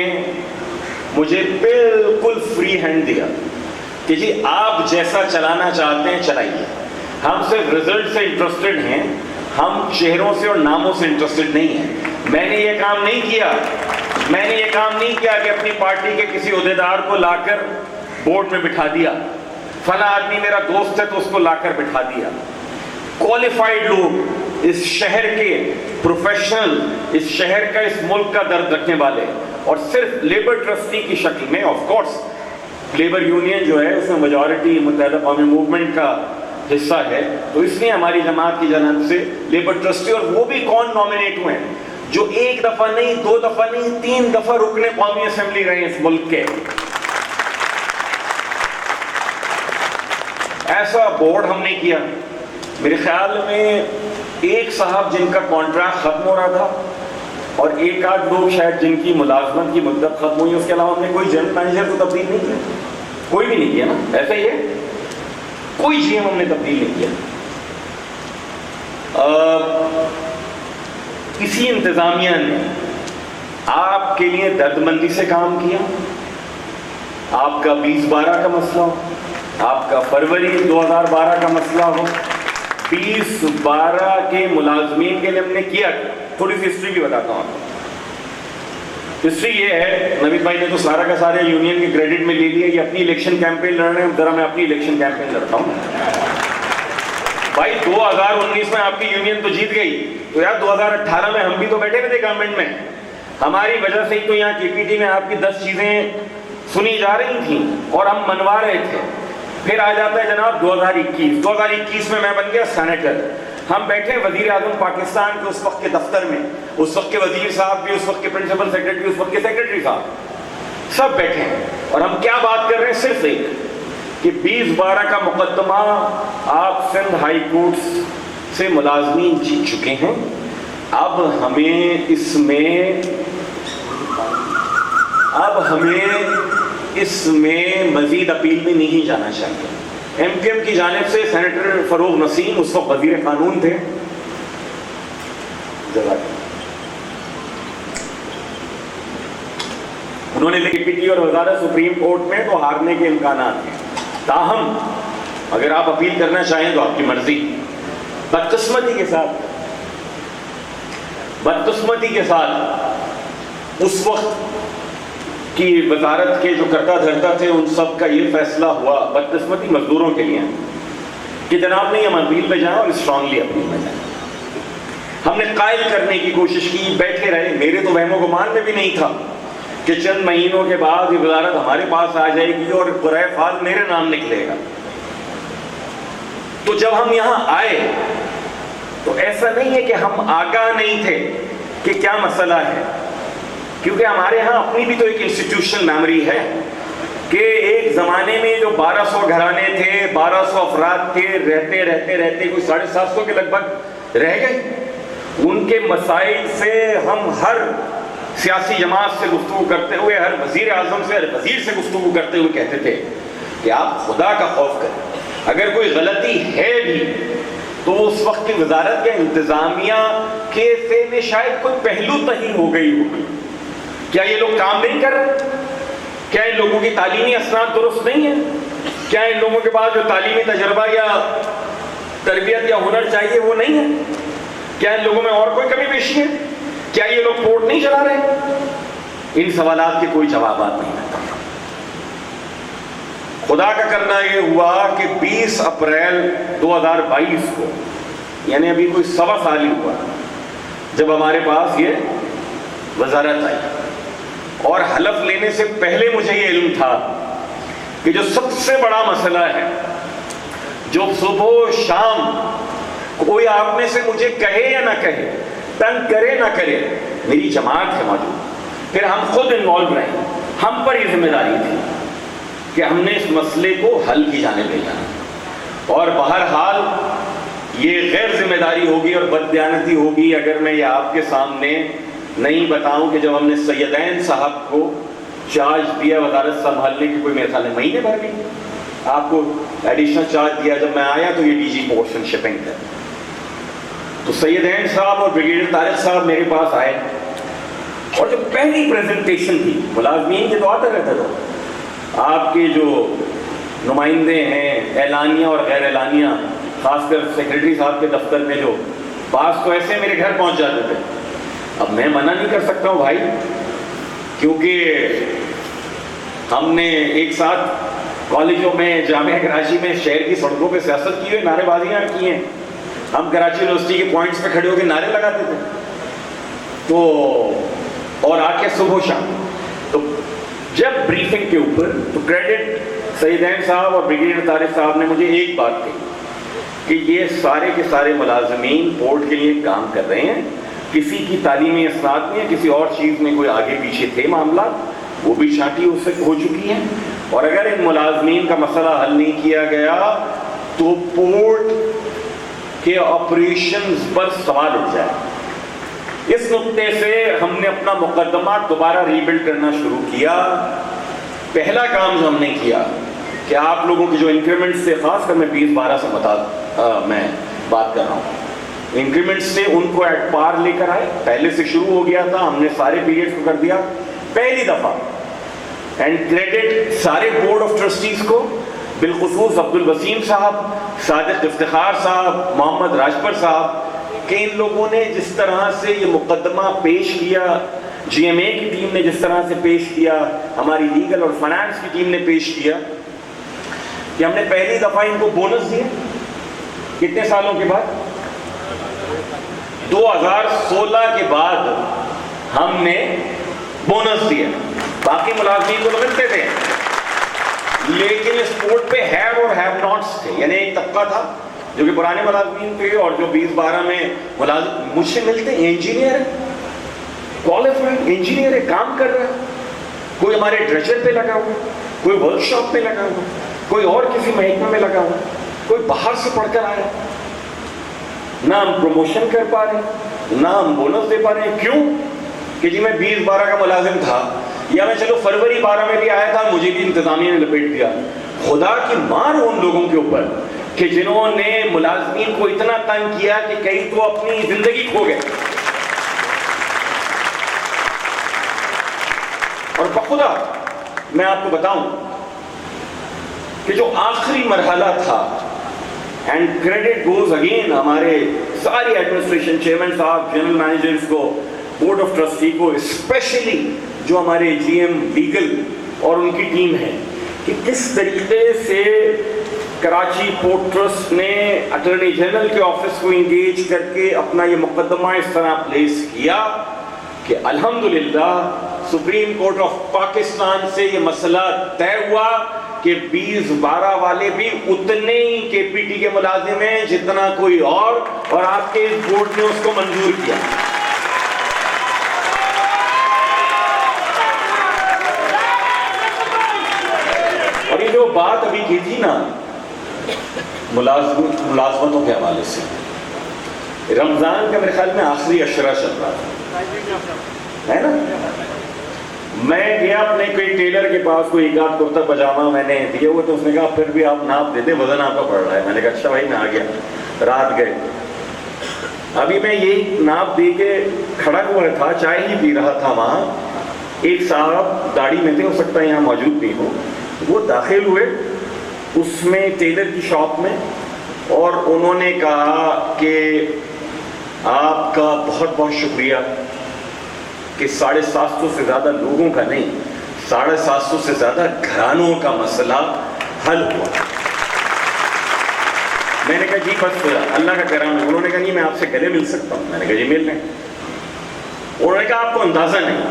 मुझे बिल्कुल फ्री हैंड दिया कि जी आप जैसा चलाना चाहते हैं चलाइए, हम सिर्फ रिजल्ट से इंटरेस्टेड हैं, हम चेहरों से और नामों से इंटरेस्टेड नहीं हैं। मैंने ये काम नहीं किया कि अपनी पार्टी के किसी ओहदेदार को लाकर बोर्ड में बिठा दिया, फला आदमी मेरा दोस्त है तो उसको लाकर बिठा दिया। क्वालिफाइड लोग, इस शहर के प्रोफेशनल, इस शहर का, इस मुल्क का दर्द रखने वाले, और सिर्फ लेबर ट्रस्टी की शक्ल में। ऑफ कोर्स लेबर यूनियन जो है उसमें मेजॉरिटी मुत्तहिदा कौमी मूवमेंट का हिस्सा है, तो इसलिए हमारी जमात की जानिब से लेबर ट्रस्टी, और वो भी कौन नॉमिनेट हुए हैं जो एक दफा नहीं, दो दफा नहीं, 3 दफा रुकने कौमी असेंबली रहे इस मुल्क के। ऐसा बोर्ड हमने किया। मेरे ख्याल में एक साहब जिनका कॉन्ट्रैक्ट खत्म हो रहा था और एक आध लोग शायद जिनकी मुलाजमत की मुद्दत खत्म हुई, उसके अलावा हमने कोई जनरल मैनेजर को तब्दील नहीं किया, कोई भी नहीं किया ना, ऐसा ही है, कोई GM हमने तब्दील नहीं किया। किसी इंतजामिया ने आपके लिए दर्दमंदी से काम किया। आपका 2012 का मसला हो, आपका फरवरी 2012 का मसला हो, 2012 के मुलाजमीन के लिए हमने किया। थोड़ी सी हिस्ट्री भी बताता हूँ आपको। हिस्ट्री ये है, नवीद भाई ने तो सारा का सारे यूनियन के क्रेडिट में ले लिया, ये अपनी इलेक्शन कैंपेन लड़ रहे हैं, जरा मैं अपनी इलेक्शन कैंपेन लड़ता हूँ। भाई 2019 में आपकी यूनियन तो जीत गई, तो यार 2018 में हम भी तो बैठे हुए थे गवर्नमेंट में, हमारी वजह से ही तो यहाँ केपीटी में आपकी 10 चीजें सुनी जा रही थी और हम मनवा रहे थे। फिर आ जाता है जनाब 2021 में मैं बन गया सेनेटर। हम बैठे वजीर आजम पाकिस्तान के उस वक्त के दफ्तर में, उस वक्त के वजीर साहब भी, उस वक्त के प्रिंसिपल सेक्रेटरी, उस वक्त के सेक्रेटरी साहब, सब बैठे हैं और हम क्या बात कर रहे हैं, सिर्फ एक कि 2012 का मुकदमा आप सिंध हाई कोर्ट से मुलाजमीन जीत चुके हैं। अब हमें इसमें मजीद अपील में नहीं जाना चाहिए। एमकेएम की जानिब से सेनेटर फरूक नसीम उस वक्त वजीर कानून थे, उन्होंने केपीटी और वजारत सुप्रीम कोर्ट में तो हारने के इम्कान हैं, ताहम अगर आप अपील करना चाहें तो आपकी मर्जी। बदकिस्मती के साथ उस वक्त की वजारत के जो करता धरता थे उन सब का ये फैसला हुआ, बदकिस्मती मजदूरों के लिए, कि जनाब ने हम अपील पे जाएं और स्ट्रांगली अपील में जाएं। हमने कायल करने की कोशिश की, बैठे रहे। मेरे तो वहमो गुमान में भी नहीं था कि चंद महीनों के बाद ये वजारत हमारे पास आ जाएगी और कुराए फाल मेरे नाम निकलेगा। तो जब हम यहां आए तो ऐसा नहीं है कि हम आगाह नहीं थे कि क्या मसला है, क्योंकि हमारे यहाँ अपनी भी तो एक इंस्टीट्यूशनल मेमोरी है कि एक ज़माने में जो 1200 घराने थे, 1200 अफराद थे, रहते कोई 750 के लगभग रह गए। उनके मसाइल से हम हर सियासी जमात से गुफ्तगू करते हुए, हर वजीर आजम से, हर वजीर से गुफ्तगू करते हुए कहते थे कि आप खुदा का खौफ करें, अगर कोई गलती है भी तो उस वक्त की वजारत के इंतजामिया के से में शायद कोई पहलू तही हो गई होगी। क्या ये लोग काम नहीं कर रहे? क्या इन लोगों की तालीमी असनाद दुरुस्त नहीं है? क्या इन लोगों के पास जो तालीमी तजर्बा या तरबियत या हुनर चाहिए वो नहीं है? क्या इन लोगों में और कोई कमी पेशी है? क्या ये लोग कोर्ट नहीं चला रहे? इन सवालात के कोई जवाब नहीं है। खुदा का करना ये हुआ कि 20 अप्रैल 2022 को, यानी अभी कोई 1.25 साल ही हुआ जब हमारे पास ये वजारत आई, और हलफ लेने से पहले मुझे ये इल्म था कि जो सबसे बड़ा मसला है, जो सुबह शाम कोई आप में से मुझे कहे या ना कहे, तंग करे ना करे, मेरी जमात है मौजूद, फिर हम खुद इन्वॉल्व रहे। हम पर यह जिम्मेदारी थी कि हमने इस मसले को हल की जाने ले जाना, और बहरहाल ये गैर जिम्मेदारी होगी और बददियानती होगी अगर मैं ये आपके सामने नहीं बताऊं कि जब हमने सैयदैन साहब को चार्ज दिया वजारत संभालने की, कोई मेरे ख्याल में महीने भर भी आपको एडिशनल चार्ज दिया, जब मैं आया तो ये डीजी पोस्ट एंड शिपिंग था। तो सैयदैन साहब और ब्रिगेडियर तारिक साहब मेरे पास आए, और जो पहली प्रेजेंटेशन थी, मुलाजमीन के तो आते रहते थे, आपके जो नुमाइंदे हैं एलानिया और गैर एलानिया, खासकर सेक्रेटरी साहब के दफ्तर में, जो बास तो ऐसे मेरे घर पहुंच जाते थे। अब मैं मना नहीं कर सकता हूँ भाई, क्योंकि हमने एक साथ कॉलेजों में, जामिया कराची में, शहर की सड़कों पे सियासत की है, नारेबाजियाँ की हैं। हम कराची यूनिवर्सिटी के पॉइंट्स पे खड़े होकर नारे लगाते थे, तो और आके सुबह शाम। तो जब ब्रीफिंग के ऊपर, तो क्रेडिट सैयदैन साहब और ब्रिगेडियर तारिक साहब ने मुझे एक बात कही कि ये सारे के सारे मुलाजमीन बोर्ड के लिए काम कर रहे हैं, किसी की तालीमी असनाद में या किसी और चीज़ में कोई आगे पीछे थे मामला, वो भी छांटी उससे हो चुकी है, और अगर इन मुलाजमीन का मसला हल नहीं किया गया तो पोर्ट के ऑपरेशंस पर सवाल उठ जाए। इस नुक्ते से हमने अपना मुकदमा दोबारा रीबिल्ड करना शुरू किया। पहला काम जो हमने किया कि आप लोगों की जो इंक्रीमेंट्स थे, खासकर मैं 2012 से मैं बात कर रहा हूँ, इंक्रीमेंट्स से उनको एट पार लेकर आए। पहले से शुरू हो गया था, हमने सारे पीरियड्स को कर दिया पहली दफ़ा, एंड क्रेडिट सारे बोर्ड ऑफ ट्रस्टीज़ को, बिलखुसूस अब्दुल वसीम साहब, सादिक इफ्तिखार साहब, मोहम्मद राजपर साहब, कि इन लोगों ने जिस तरह से ये मुकदमा पेश किया, GMA की टीम ने जिस तरह से पेश किया, हमारी लीगल और फाइनेंस की टीम ने पेश किया, कि हमने पहली दफ़ा इनको बोनस दिए कितने सालों के बाद? 2016 के बाद हमने बोनस दिया। बाकी मुलाजमीन को तो मिलते थे, लेकिन इस बोर्ड पे हैव और हैव नॉट्स थे। यानी एक तबका था जो कि पुराने मुलाजमीन थे और जो 2012 में मुलाजिम मुझसे मिलते, इंजीनियर है, क्वालिफाइड इंजीनियर है, काम कर रहा है, कोई हमारे ड्रेजर पे लगा हुआ, कोई वर्कशॉप पे लगा हुआ, कोई और किसी महकमे में लगा हुआ, कोई बाहर से पढ़कर आया। ना हम प्रमोशन कर पा रहे, ना हम बोनस दे पा रहे। क्यों? कि जी मैं 2012 का मुलाजिम था, या मैं चलो फरवरी 12 में भी आया था, मुझे भी इंतजामिया ने लपेट दिया। खुदा की मार उन लोगों के ऊपर कि जिन्होंने मुलाजमीन को इतना तंग किया कि कई तो अपनी जिंदगी खो गए। और बखुदा मैं आपको बताऊं कि जो आखिरी मरहला था, एंड क्रेडिट गोज अगेन हमारे सारी एडमिनिस्ट्रेशन, चेयरमैन साहब, जनरल मैनेजर्स को, बोर्ड ऑफ ट्रस्टी को, स्पेशली जो हमारे जीएम लीगल और उनकी टीम है, कि किस तरीके से कराची पोर्ट ट्रस्ट ने अटॉर्नी जनरल के ऑफिस को इंगेज करके अपना ये मुकदमा इस तरह प्लेस किया कि अल्हम्दुलिल्लाह सुप्रीम कोर्ट ऑफ पाकिस्तान से ये मसला तय हुआ कि 2012 वाले भी उतने ही केपीटी के मुलाजिम हैं जितना कोई और आपके इस बोर्ड ने उसको मंजूर किया। और ये जो बात अभी की थी ना मुलाजमतों के हवाले से, रमजान का मेरे ख्याल में आखिरी अशरा चल रहा था, है ना? मैं गया अपने कोई टेलर के पास, कोई एक आध कुर्ता पजामा मैंने दिए हुए, तो उसने कहा फिर भी आप नाप दे दे, वजन आपका पड़ रहा है। मैंने कहा अच्छा भाई, मैं आ गया। रात गए, अभी मैं यही नाप दे के खड़ा हुआ था, चाय ही पी रहा था। वहाँ एक साहब दाढ़ी में थे, हो सकता है यहाँ मौजूद नहीं हो, वो दाखिल हुए उसमें टेलर की शॉप में, और उन्होंने कहा कि आपका बहुत बहुत शुक्रिया कि 750 से ज़्यादा लोगों का नहीं, 750 से ज़्यादा घरानों का मसला हल हुआ। मैंने कहा जी बस अल्लाह का करम है। उन्होंने कहा नहीं, मैं आपसे गले मिल सकता हूँ। मैंने कहा जी मिल लें। उन्होंने कहा आपको अंदाज़ा नहीं,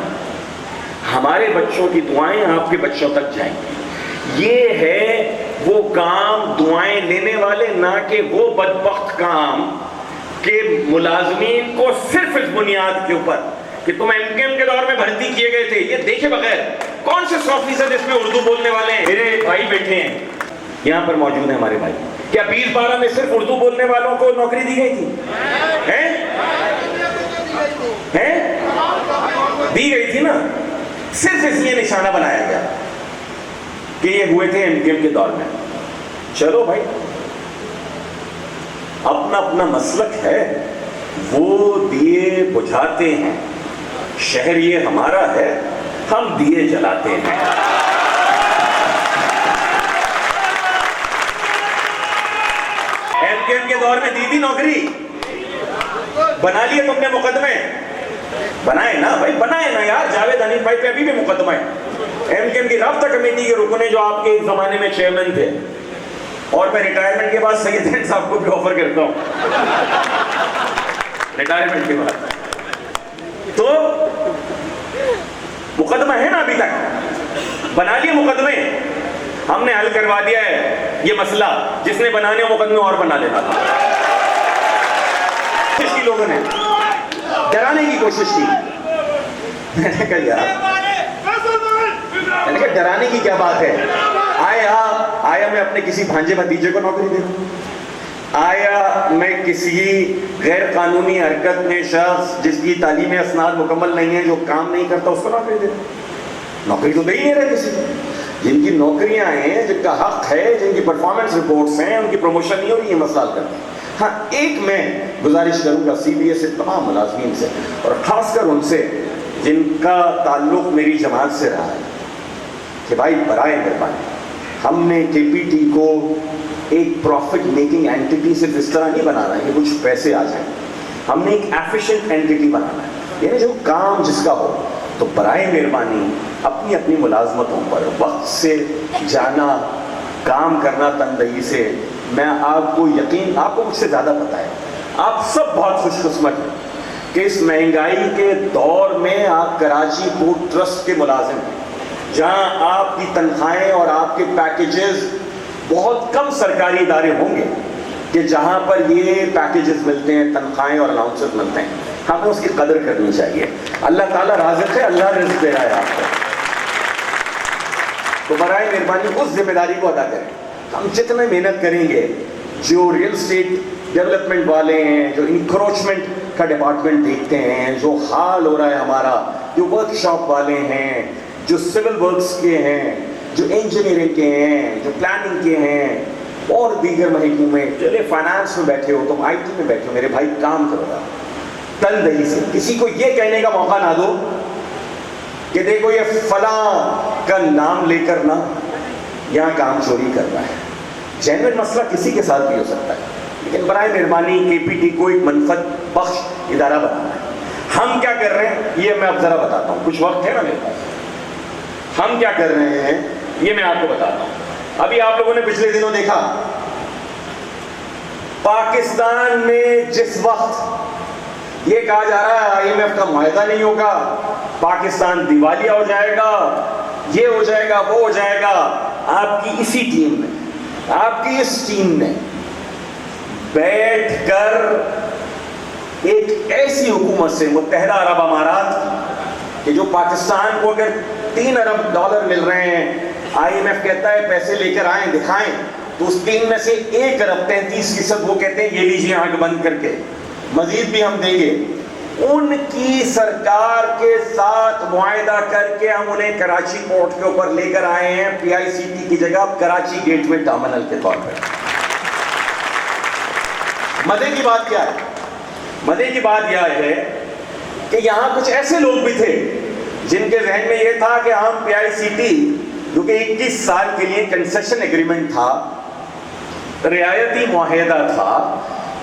हमारे बच्चों की दुआएं आपके बच्चों तक जाएंगी। ये है वो काम, दुआएं लेने वाले, ना कि वो बदबख्त काम के मुलाजमीन को सिर्फ इस बुनियाद के ऊपर कि तुम एमकेएम के दौर में भर्ती किए गए थे, ये देखे बगैर कौन से 100% इसमें उर्दू बोलने वाले हैं। मेरे भाई बैठे हैं यहाँ पर मौजूद हैं हमारे भाई, क्या 2012 में सिर्फ उर्दू बोलने वालों को नौकरी दी गई थी? दी गई थी ना। सिर्फ इसलिए निशाना बनाया गया कि ये हुए थे एमकेएम के दौर में। चलो भाई, अपना अपना मसलक है, वो दिए बुझाते हैं। शहर ये हमारा है, हम दिए जलाते हैं। एमकेएम के दौर में दी थी नौकरी, बना लिए तुमने मुकदमे, बनाए ना भाई, बनाए ना यार। जावेद हनीफ भाई पे अभी भी मुकदमा है। एमकेएम की राब्ता कमेटी के रुकने जो आपके एक जमाने में चेयरमैन थे, और मैं रिटायरमेंट के बाद सैयद हिंद साहब को भी ऑफर करता हूं रिटायरमेंट के बाद, तो मुकदमा है ना अभी तक, बना लिए मुकदमे, हमने हल करवा दिया है ये मसला। जिसने बनाने मुकदमे और बना लेना था, किसी लोगों ने डराने की कोशिश की। मैंने कहा यार, मैंने कहा डराने की क्या बात है। आया मैं अपने किसी भांजे भतीजे को नौकरी दे दूं, आया मैं किसी गैर कानूनी हरकत में शख्स जिसकी तालीम असनाद मुकम्मल नहीं है, जो काम नहीं करता, उसको नौकरी दे दूं। नौकरी तो दे ही नहीं रहे किसी को। जिनकी नौकरियां हैं, जिनका हक है, जिनकी परफॉर्मेंस रिपोर्ट्स हैं, उनकी प्रमोशन नहीं हो रही है, मसला हल करते हैं। हाँ, एक मैं गुजारिश करूंगा CBS से तमाम मुलाजमीन से, और ख़ासकर उनसे जिनका ताल्लुक़ मेरी जमात से रहा है, कि भाई बराए मेहरबानी, हमने KPT को एक प्रॉफिट मेकिंग एंटिटी सिर्फ इस तरह नहीं बनाना है कि कुछ पैसे आ जाए, हमने एक एफिशिएंट एंटिटी बनाना है, यानी जो काम जिसका हो। तो बराए मेहरबानी अपनी अपनी मुलाजमतों पर वक्त से जाना, काम करना तनदेही से। मैं आपको यकीन, आपको मुझसे ज़्यादा पता है, आप सब बहुत खुशकिस्मत हैं कि इस महंगाई के दौर में आप कराची पोर्ट ट्रस्ट के मुलाजिम हैं, जहां आपकी तनख्वाहें और आपके पैकेजेस, बहुत कम सरकारी इदारे होंगे कि जहां पर ये पैकेजेस मिलते हैं, तनख्वाहें और अलाउंसेस मिलते हैं। हमें उसकी कदर करनी चाहिए। अल्लाह ताला राज़िक़ है, अल्लाह रिज़्क़ दे रहा है आपको, तो बराए मेहरबानी उस जिम्मेदारी को अदा करें। हम जितने मेहनत करेंगे, जो रियल स्टेट डेवलपमेंट वाले हैं, जो इंक्रोचमेंट का डिपार्टमेंट देखते हैं, जो हाल हो रहा है हमारा, जो वर्कशॉप वाले हैं, जो सिविल वर्क्स के हैं, जो इंजीनियरिंग के हैं, जो प्लानिंग के हैं और दीगर महकमों में, चले फाइनेंस में बैठे हो, तुम IT में बैठे हो, मेरे भाई काम करो तनदेही से। किसी को ये कहने का मौका ना दो कि देखो ये फला का नाम लेकर ना यहाँ काम चोरी करना है। जेन्युइन मसला किसी के साथ भी हो सकता है, लेकिन बराए मेहरबानी KPT को एक मनफत बख्श इदारा बनाना है। हम क्या कर रहे हैं ये मैं अब जरा बताता हूँ, कुछ वक्त है ना मेरे पास। हम क्या कर रहे हैं ये मैं आपको बताता हूँ। अभी आप लोगों ने पिछले दिनों देखा, पाकिस्तान में जिस वक्त ये कहा जा रहा है IMF का मुआहदा नहीं होगा, पाकिस्तान दिवालिया हो जाएगा, ये हो जाएगा, वो हो जाएगा, आपकी इसी टीम ने, आपकी इस टीम ने बैठकर एक ऐसी हुकूमत से, मुत्तहिदा अरब अमारात कि जो पाकिस्तान को अगर $3 अरब मिल रहे हैं, IMF कहता है पैसे लेकर आए दिखाएं, तो उस 3 में से 1 अरब 33% वो कहते हैं ये लीजिए आंख बंद करके, मजीद भी हम देंगे। उनकी सरकार के साथ मुआहदा करके हम उन्हें कराची पोर्ट के ऊपर लेकर आए हैं, PICT की जगह कराची गेटवे टर्मिनल के तौर पर। मजे की बात क्या है? मजे की बात यह है कि यहां कुछ ऐसे लोग भी थे जिनके जहन में यह था कि हम PICT, जो कि 21 साल के लिए कंसेशन एग्रीमेंट था, रियायती मुआहदा था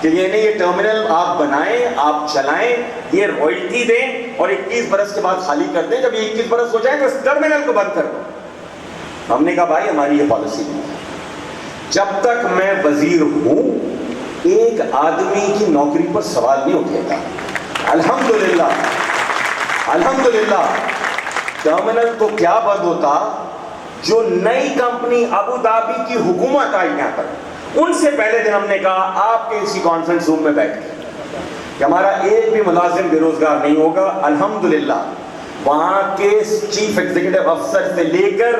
कि ये टर्मिनल आप बनाएं, आप चलाएं, ये रॉयल्टी दें और 21 बरस के बाद खाली कर दें। जब ये 21 बरस हो जाए तो इस टर्मिनल को बंद कर दो। हमने कहा भाई हमारी ये पॉलिसी नहीं है। जब तक मैं वजीर हूं एक आदमी की नौकरी पर सवाल नहीं उठेगा। अल्हम्दुलिल्लाह, अल्हम्दुलिल्लाह टर्मिनल तो क्या बंद होता, जो नई कंपनी अबू धाबी की हुकूमत आई यहाँ पर, उनसे पहले दिन हमने कहा आपके इसी कॉन्फ्रेंस रूम में बैठ के कि हमारा एक भी मुलाजिम बेरोजगार नहीं होगा। अल्हम्दुलिल्लाह वहां के चीफ एग्जीक्यूटिव अफसर से लेकर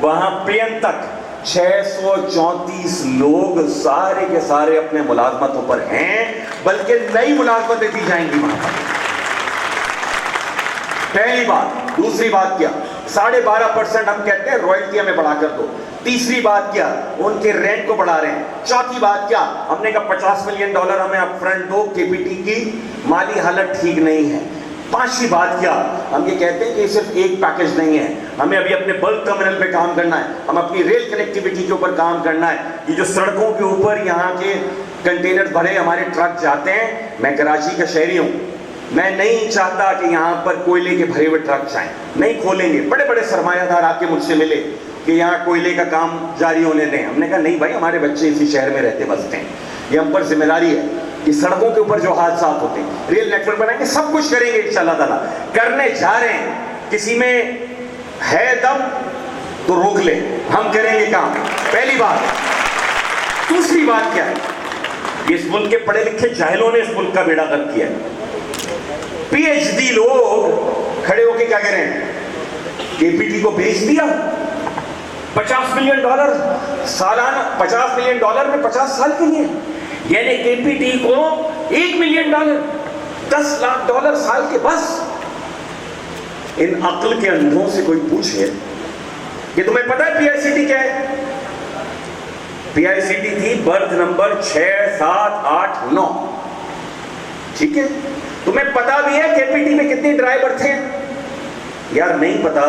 वहां PM तक 634 लोग सारे के सारे अपने मुलाजमतों पर हैं, बल्कि नई मुलाजमतें दी जाएंगी वहां पर। पहली बात। दूसरी बात क्या, 12.5% हम कहते हैं रॉयल्टी हमें बढ़ा कर दो। तीसरी बात क्या, उनके रेंट को बढ़ा रहे हैं। चौथी बात क्या, हमने कहा $50 मिलियन हमें अपफ्रंट दो, KPT की माली हालत ठीक नहीं है। पांचवी बात क्या, हम ये कहते हैं कि सिर्फ एक पैकेज नहीं है, हमें अभी अपने बल्क टर्मिनल पे काम करना है, हम अपनी रेल कनेक्टिविटी के ऊपर काम करना है। ये जो सड़कों के ऊपर यहाँ के कंटेनर भरे हमारे ट्रक जाते हैं, मैं कराची का शहरी हूँ, मैं नहीं चाहता कि यहाँ पर कोयले के भरे हुए ट्रक जाएं, नहीं खोलेंगे। बड़े बड़े सरमायादार आके मुझसे मिले कि यहाँ कोयले का काम जारी होने दें। हमने कहा नहीं भाई, हमारे बच्चे इसी शहर में रहते बसते हैं, ये हम पर जिम्मेदारी है कि सड़कों के ऊपर जो हादसा होते हैं, रेल नेटवर्क बनाएंगे, सब कुछ करेंगे इंशाअल्लाह ताला, करने जा रहे हैं। किसी में है दम तो रोक ले, हम करेंगे काम, पहली बात। दूसरी बात क्या है, इस मुल्क के पढ़े लिखे जाहिलों ने इस मुल्क का बेड़ा गर्क किया है। PhD लोग खड़े होके क्या कह रहे हैं, KPT को बेच दिया, $50 मिलियन सालाना, $50 मिलियन में 50 साल के लिए, यानी KPT को $1 मिलियन, $10 लाख साल के। बस इन अक्ल के अंधों से कोई पूछे कि तुम्हें पता है PICT क्या है? PICT थी बर्थ नंबर 6, 7, 8, 9, ठीक है। तुम्हें पता भी है KPT में कितने ड्राइवर थे? यार नहीं पता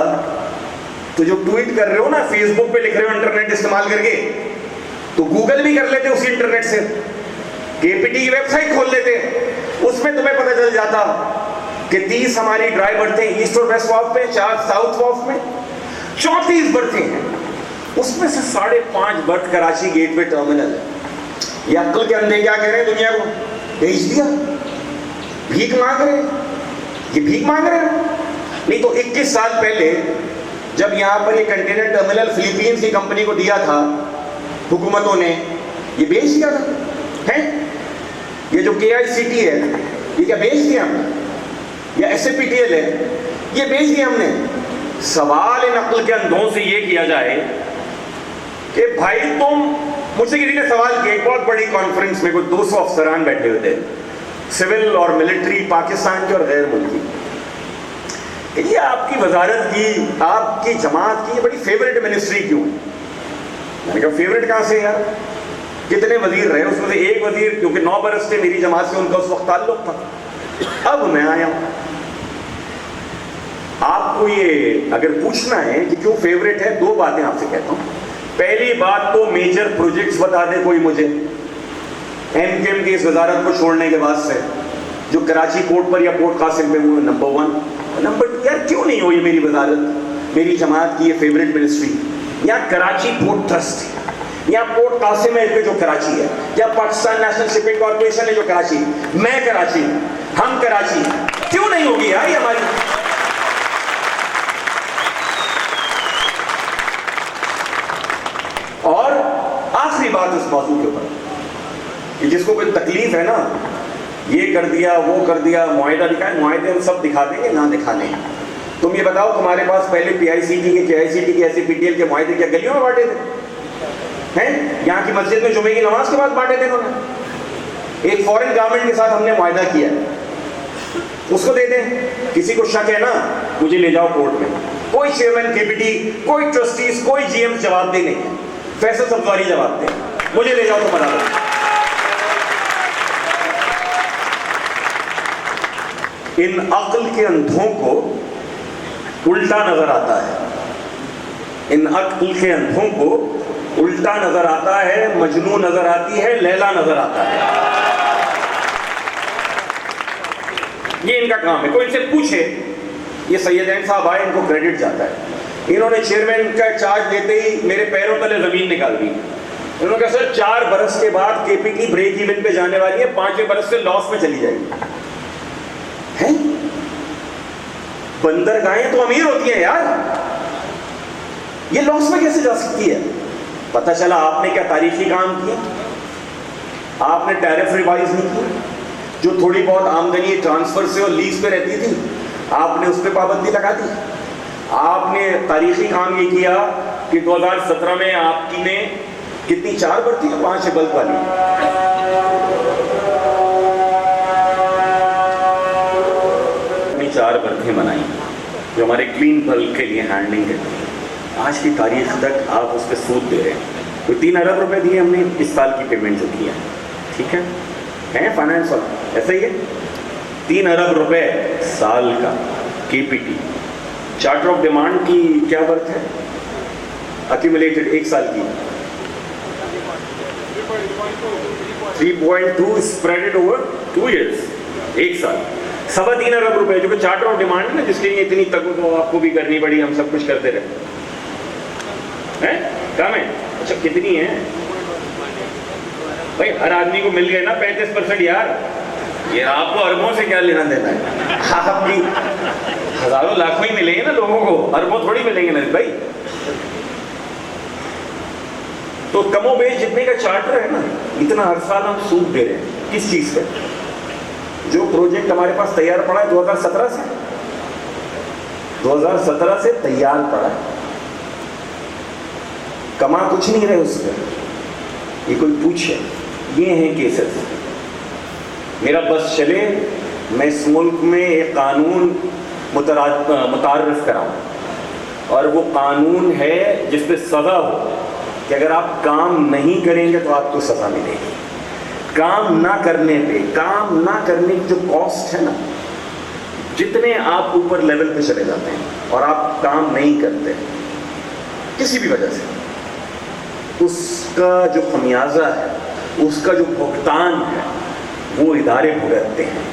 तो जो ट्वीट कर रहे हो ना, फेसबुक पे लिख रहे हो इंटरनेट इस्तेमाल करके, तो गूगल भी कर लेते उसी इंटरनेट से, KPT की वेबसाइट खोल लेते, उसमें तुम्हें पता चल जाता कि 30 हमारी ड्राइवर थे ईस्ट और वेस्ट वाफ में, 4 साउथ वाफ में, 34 बर्थे हैं। उसमें से 5.5 बर्थ कराची गेटवे टर्मिनल है। ये अक्ल के अंधे क्या कह रहे हैं दुनिया को, भेज दिया, भीख मांग रहे हैं, ये भीख मांग रहे हैं। नहीं तो 21 साल पहले जब यहाँ पर ये कंटेनर टर्मिनल फिलीपींस की कंपनी को दिया था हुकूमतों ने, ये बेच दिया था। है ये जो KICT है, ये क्या बेच दिया हमने? या SAPTL है, ये बेच दिया हमने। सवाल इन अक्ल के अंधों से ये किया जाए कि भाई तुम, मुझसे किसी ने सवाल किया, एक बहुत बड़ी कॉन्फ्रेंस में कोई 200 अफसरान बैठे हुए थे, सिविल और मिलिट्री, पाकिस्तान के और गैर मुल्की। ये आपकी वजारत की, आपकी जमात की ये बड़ी फेवरेट मिनिस्ट्री क्यों है? मैंने कहा फेवरेट कहाँ से यार, कितने वजीर रहे, उसमें से एक वजीर क्योंकि 9 बरस से मेरी जमात से उनका उस वक्त ताल्लुक था, अब मैं आया हूँ। आपको ये अगर पूछना है कि क्यों फेवरेट है, 2 बातें आपसे कहता हूँ। पहली बात तो मेजर प्रोजेक्ट्स बता दे कोई मुझे MKM की इस वजारत को छोड़ने के बाद से, जो कराची पोर्ट पर या पोर्ट कासिम पे हुए, नंबर 1। नंबर 2, यार क्यों नहीं हो ये मेरी वजारत, मेरी जमात की ये फेवरेट मिनिस्ट्री। या कराची पोर्ट ट्रस्ट है, या पोर्ट कासिम है जो कराची है, या पाकिस्तान नेशनल शिपिंग कॉर्पोरेशन है जो कराची, मैं कराची, हम कराची, क्यों नहीं होगी यार ये हमारी। और आखिरी बात इस मौजूद के ऊपर कि जिसको कोई तकलीफ है ना, ये कर दिया, वो कर दिया, मुआहिदा दिखाए, मुआहिदे हम सब दिखा देंगे, ना दिखाने। तुम ये बताओ तुम्हारे पास पहले PICT के, KICT के, SAPTL के मुआहिदे क्या गलियों में बांटे थे? हैं? यहाँ की मस्जिद में जुमे की नमाज के बाद बांटे थे उन्होंने। एक फॉरेन गवर्नमेंट के साथ हमने मुआहिदा किया, उसको दे दें। किसी को शक है ना, मुझे ले जाओ कोर्ट में, कोई चेयरमैन KPT, कोई ट्रस्टीज, कोई GM जवाब दे नहीं, फैसल सब्जारी जवाब दे, मुझे ले जाओ तो बना दो। इन अक्ल के अंधों को उल्टा नजर आता है, इन अक्ल के अंधों को उल्टा नजर आता है, मजनू नजर आती है, लैला नजर आता है। ये इनका काम है। कोई इनसे पूछे, ये सैयदैन साहब आए, इनको क्रेडिट जाता है, इन्होंने चेयरमैन का चार्ज देते ही मेरे पैरों तले जमीन निकाल दी। इन्होंने कहा सर 4 बरस के बाद KPT ब्रेक इवन पे जाने वाली है, 5वें बरस से लॉस में चली जाएगी। हैं? बंदरगाहें तो अमीर होती हैं यार, ये लॉस में कैसे जा सकती है? पता चला आपने क्या तारीखी काम किया, आपने टैरिफ रिवाइज नहीं किया, जो थोड़ी बहुत आमदनी ट्रांसफर से और लीज पे रहती थी आपने उस पर पाबंदी लगा दी। आपने तारीखी काम ये किया कि 2017 में आपकी ने कितनी 4 बरती है, 5 है बल्ब वाली, अपनी 4 बर्थें बनाई जो हमारे क्लीन बल्ब के लिए हैंडलिंग है। आज की तारीख तक आप उस पर सूद दे रहे हैं। तो 3 अरब रुपए दिए हमने इस साल की पेमेंट जो की है, ठीक है फाइनेंस वाला ऐसा ही है, 3 अरब रुपए साल का KPT। चार्टर ऑफ डिमांड की क्या बर्थ है अक्यूमुलेटेड 1 साल की? 3.2 स्प्रेडेड ओवर 2 years, 1 साल, 3.25 अरब रुपए, जो कि चार्टर ऑफ डिमांड है ना, जिसके लिए इतनी तक तो आपको भी करनी पड़ी, हम सब कुछ करते रहे हैं। कम है? अच्छा कितनी है भाई? हर आदमी को मिल गए ना 35% यार, ये आपको अरबों से क्या लेना देना है? आपकी हजारों लाखों ही मिलेंगे ना लोगों को, अरबों थोड़ी मिलेंगे ना भाई। तो कमोबेश जितने का चार्टर है ना, इतना हर साल हम सूद दे रहे हैं। किस चीज पे? जो प्रोजेक्ट हमारे पास तैयार पड़ा है 2017 से, 2017 से तैयार पड़ा है, कमा कुछ नहीं रहे उस पर। ये कोई पूछे, ये हैं केसेस। मेरा बस चले, मैं इस मुल्क में एक कानून मुतारफ कराऊं, और वो कानून है जिस पे सज़ा हो कि अगर आप काम नहीं करेंगे तो आपको सज़ा मिलेगी। काम ना करने पे, काम ना करने की जो कॉस्ट है ना, जितने आप ऊपर लेवल पे चले जाते हैं और आप काम नहीं करते किसी भी वजह से, उसका जो खमियाजा है, उसका जो भुगतान है, वो इदारे भुगतते हैं।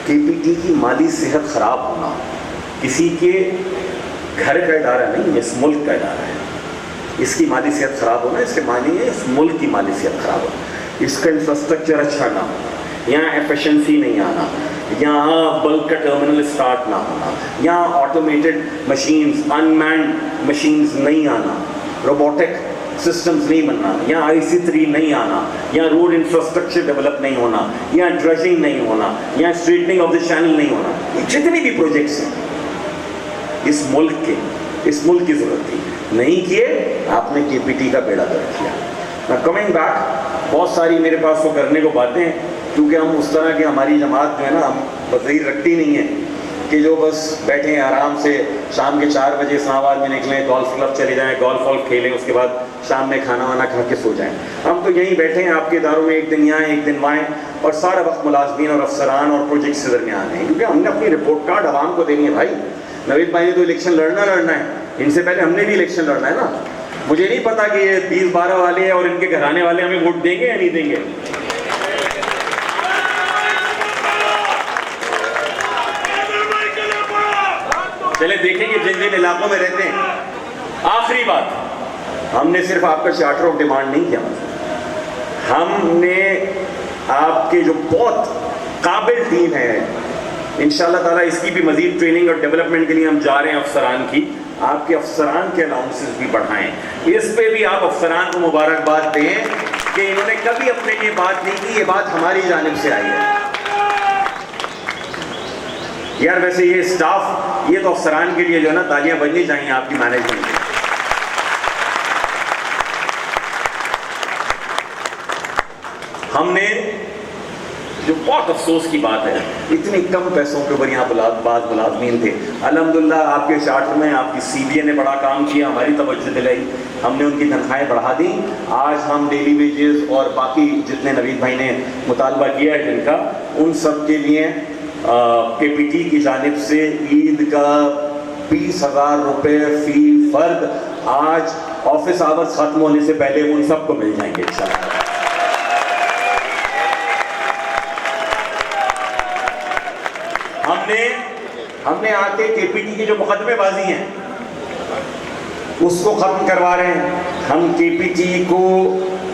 KPT की माली सेहत खराब होना किसी के घर का इदारा नहीं, इस मुल्क का इदारा है। इसकी माली सेहत ख़राब होना, इसके मानी है इस मुल्क की माली सेहत ख़राब होना, इसका इंफ्रास्ट्रक्चर अच्छा ना हो, यहाँ एफिशिएंसी नहीं आना, यहाँ बल्क का टर्मिनल स्टार्ट ना होना, यहाँ ऑटोमेटेड मशीन्स, अनमैन्ड मशीन्स नहीं आना, रोबोटिक सिस्टम्स नहीं बनना, यहाँ IC3 नहीं आना, यहाँ रोड इंफ्रास्ट्रक्चर डेवलप नहीं होना, यहाँ ड्रेजिंग नहीं होना, यहाँ स्ट्रेटनिंग ऑफ द चैनल नहीं होना, ये जितने भी प्रोजेक्ट्स हैं इस मुल्क की ज़रूरत थी, नहीं किए, आपने KPT का बेड़ा गर्क किया। मैं कमिंग बैक, बहुत सारी मेरे पास वो करने को बातें हैं, क्योंकि हम उस तरह की हमारी जमात जो है ना, हम वज़ीर रखती नहीं है कि जो बस बैठे हैं आराम से, शाम के 4 बजे इस्लामाबाद में निकलें, गोल्फ क्लब चले जाएं, गोल्फ वॉल्फ खेलें, उसके बाद शाम में खाना वाना खा के सो जाएं। हम तो यहीं बैठे हैं आपके इदारों में, एक दिन यहाँ एक दिन वहाँ, और सारा वक्त मुलाजमीन और अफसरान और प्रोजेक्ट्स के दरमियान है, क्योंकि हमने अपनी रिपोर्ट कार्ड आवाम को देनी है। भाई नवीद भाई ने तो इलेक्शन लड़ना है, इनसे पहले हमने भी इलेक्शन लड़ना है ना। मुझे नहीं पता कि ये 20-12 वाले हैं और इनके घराने वाले हमें वोट देंगे या नहीं देंगे। चले देखेंगे जिन जिन इलाकों में रहते हैं। आखिरी बात, हमने सिर्फ आपका चार्टर ऑफ डिमांड नहीं किया, हमने आपके जो बहुत काबिल टीम है, इंशाल्लाह ताला इसकी भी मजीद ट्रेनिंग और डेवलपमेंट के लिए हम जा रहे हैं अफसरान की, आपके अफसरान के अलाउंसेस भी बढ़ाएं। इस पे भी आप अफसरान को मुबारकबाद दें कि इन्होंने कभी अपने लिए बात नहीं की, ये बात हमारी जानिब से आई है। यार वैसे ये स्टाफ, ये तो अफसरान के लिए जो है ना तालियां बजनी चाहिए आपकी मैनेजमेंट की। हमने जो बहुत अफसोस की बात है, इतने कम पैसों के ऊपर यहाँ मुलाजमीन थे, अल्हम्दुलिल्लाह आपके चार्टर में आपकी CBA ने बड़ा काम किया, हमारी तवज्जो दिलाई, हमने उनकी तनख्वाहें बढ़ा दी। आज हम डेली वेजेस और बाकी जितने नवीद भाई ने मुतालबा किया है जिनका, उन सब के लिए KPT की जानिब से ईद का 20,000 रुपये फी फर्द आज ऑफिस आवर्स खत्म होने से पहले उन सबको मिल जाएंगे इंशाअल्लाह। हमने आके KPT की जो मुकदमेबाजी हैं उसको खत्म करवा रहे हैं। हम KPT को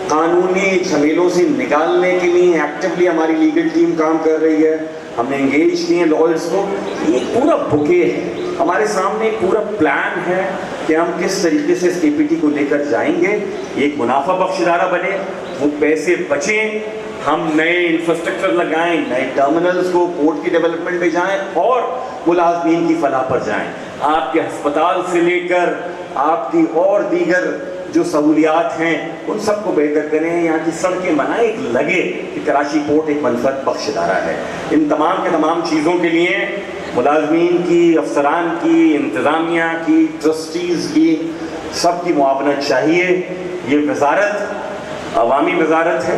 कानूनी झमेलों से निकालने के लिए एक्टिवली हमारी लीगल टीम काम कर रही है, हमने एंगेज किए हैं लॉयर्स को। ये पूरा बुके है, हमारे सामने एक पूरा प्लान है कि हम किस तरीके से इस KPT को लेकर जाएंगे, एक मुनाफा बख्श इदारा बने, वो पैसे बचें, हम नए इंफ्रास्ट्रक्चर लगाएं, नए टर्मिनल्स को पोर्ट की डेवलपमेंट में जाएं और मुलाजमीन की फलाह पर जाएं। आपके अस्पताल से लेकर आपकी और दीगर जो सहूलियात हैं उन सबको बेहतर करें, यहाँ की सड़कें बनाएं, एक लगे कि कराची पोर्ट एक मनफत बख्श इदारा है। इन तमाम के तमाम चीज़ों के लिए मुलाजमीन की, अफसरान की, इंतज़ामिया की, ट्रस्टीज़ की, सब की मुआवनत चाहिए। ये वजारत अवामी वजारत है,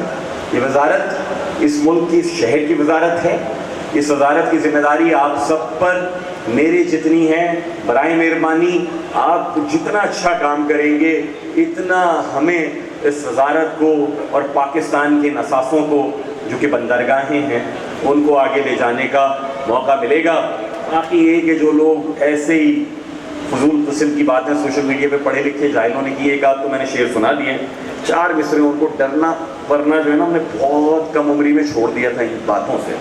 ये वजारत इस मुल्क की, इस शहर की वजारत है। इस वजारत की जिम्मेदारी आप सब पर मेरे जितनी है, बराए मेहरबानी आप जितना अच्छा काम करेंगे इतना हमें इस वजारत को और पाकिस्तान के नसासों को जो कि बंदरगाहें हैं उनको आगे ले जाने का मौका मिलेगा। बाकी ये कि जो लोग ऐसे ही फजूल किस्म की बातें सोशल मीडिया पे पढ़े लिखे जाहिलों ने की, एक आध तो मैंने शेर सुना दिए, 4 मिसरे उनको डरना वरना जो है ना हमने बहुत कम उम्री में छोड़ दिया था इन बातों से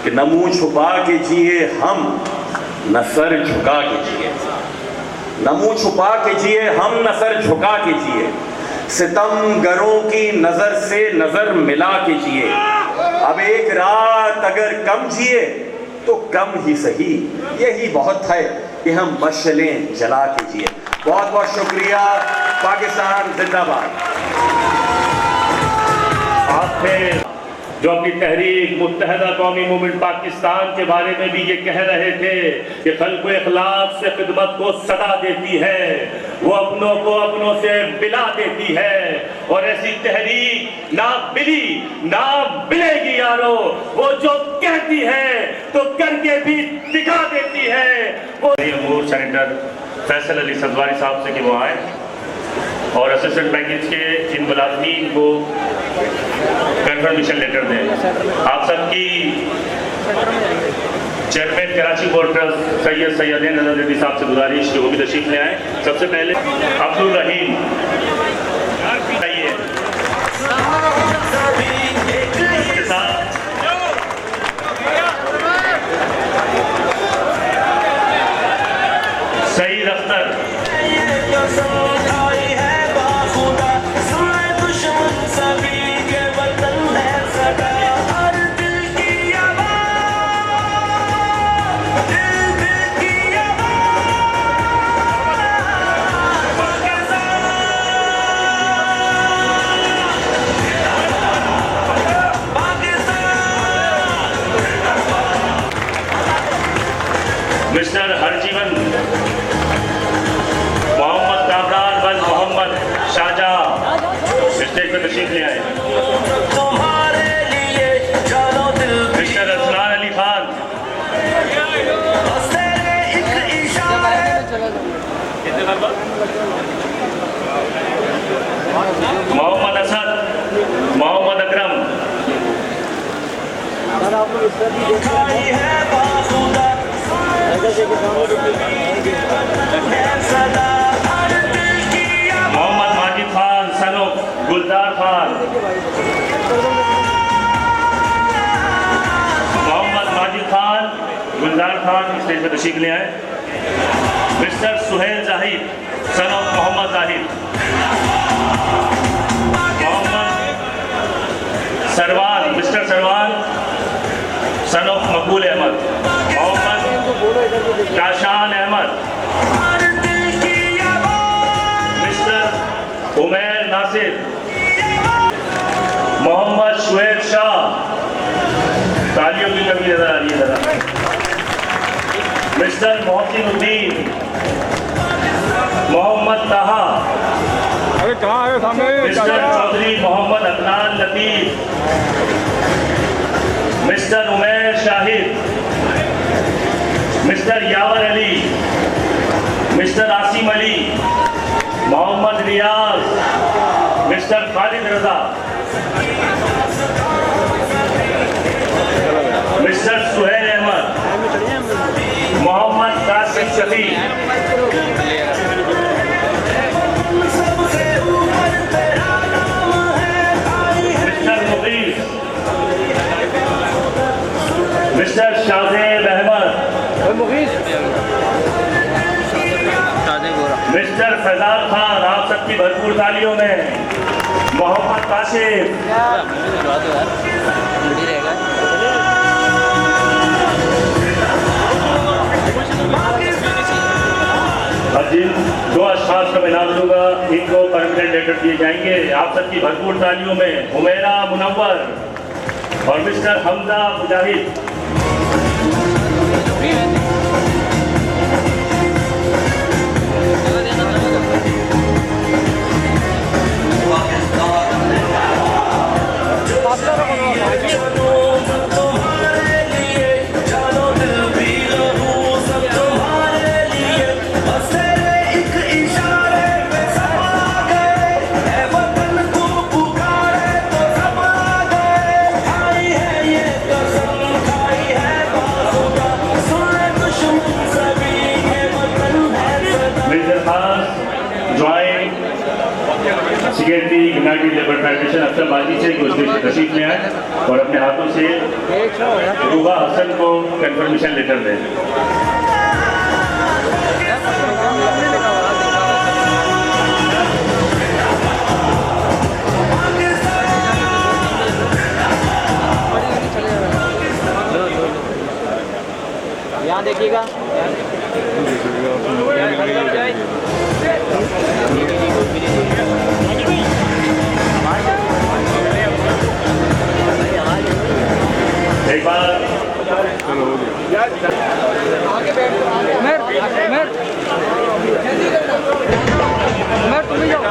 कि न मुँह छुपा के जिए हम, न सर झुका के जिए, न मुँह छुपा के जिए हम, न सर झुका के जिए, सितमगरों की नजर से नजर मिला के जिए, अब एक रात अगर कम जिए तो कम ही सही, यही बहुत है कि हम मशलें जला के जिए। बहुत बहुत शुक्रिया। पाकिस्तान जिंदाबाद। आप जो अपनी तहरीक मुत्तहदा कौमी मूवमेंट पाकिस्तान के बारे में भी ये कह रहे थे कि खल्क़ इखलास से खिदमत को सदा देती है, वो अपनों को अपनों से बिला देती है, और ऐसी तहरीक ना बिली ना बिलेगी यारो, वो जो कहती है तो करके भी दिखा देती है। वो अमूर सेनेटर फैसल अली सदवारी साहब से कि वो आए और असिस्टेंट पैकेज के इन मुलाजमीन को कंफर्मेशन लेटर दें। आप सबकी chairman Karachi port trust Syed Syedain Nazar Reddy साहब से गुजारिश कि वो भी तशरीफ ले आए। सबसे पहले अब्दुल रहीम आइए। सईद अख्तर, मिस्टर हरजीवन मोहम्मद कामरान बन मोहम्मद शाहजहां स्टेज पर तशरीफ ले आए। Mister Aslan Ali Khan, Mohammad Asad, Mohammad Akram, Mohammad Majid Khan son of Gulzar Khan, Mohammad Majid Khan Gulzar Khan stage पर तशरीफ ले आए। Mister Suhail Zahid son of Mohammad Zahid, Mohammad Sarwan mister Sarwan son of Maqbool Ahmed, Mohammad Kashan Ahmed, mister Umair Nasir, Mohammad Shoaib Shah, तालियों की कमी नजर आ रही है जरा, mister Mohsin Uddin, Mohammad Taha, mister Chaudhry Mohammad Adnan Latif, mister Umair Shahid, mister Yawar Ali, mister Asim Ali, Mohammad Riaz, mister Khalid Raza, mister Suhail Ahmed, Mohammad Qasim Shafi, mister Mughees, mister Shahzeb Ahmed, mister Faizan Khan, आप सबकी भरपूर तालियों में, मोहम्मद काशिफ, अब जिन दो अशखास का मैं नाम लूँगा इनको परमानेंट लेटर दिए जाएंगे। आप सबकी भरपूर तालियों में हुमैरा मुनव्वर और मिस्टर हमजा मुजाहिद। सेक्रेटरी यूनाइटेड लेबर फेडरेशन अफसर बाजी से तशरीफ में आए और अपने हाथों से रूबा हसन को कंफर्मेशन लेटर दें। यहाँ देखिएगा एक बार आगे बैठ तुम ही जाओ।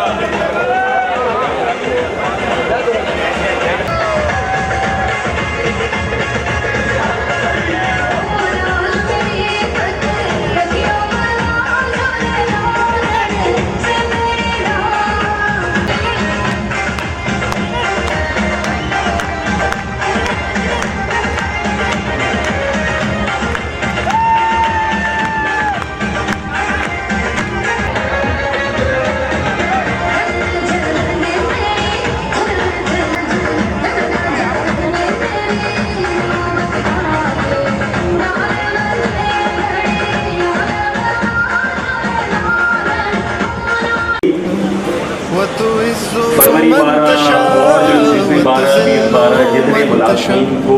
भी इस बार जितने मुलाजिमीन को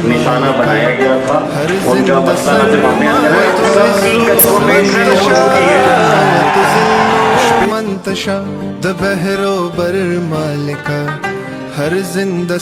निशाना बनाया गया था उनका मसला न सिर्फ हमने हल करा, सबकी गवर्नमेंट ने शुरू की है। मंतशा द बहरो बर मालिका हर जिंदा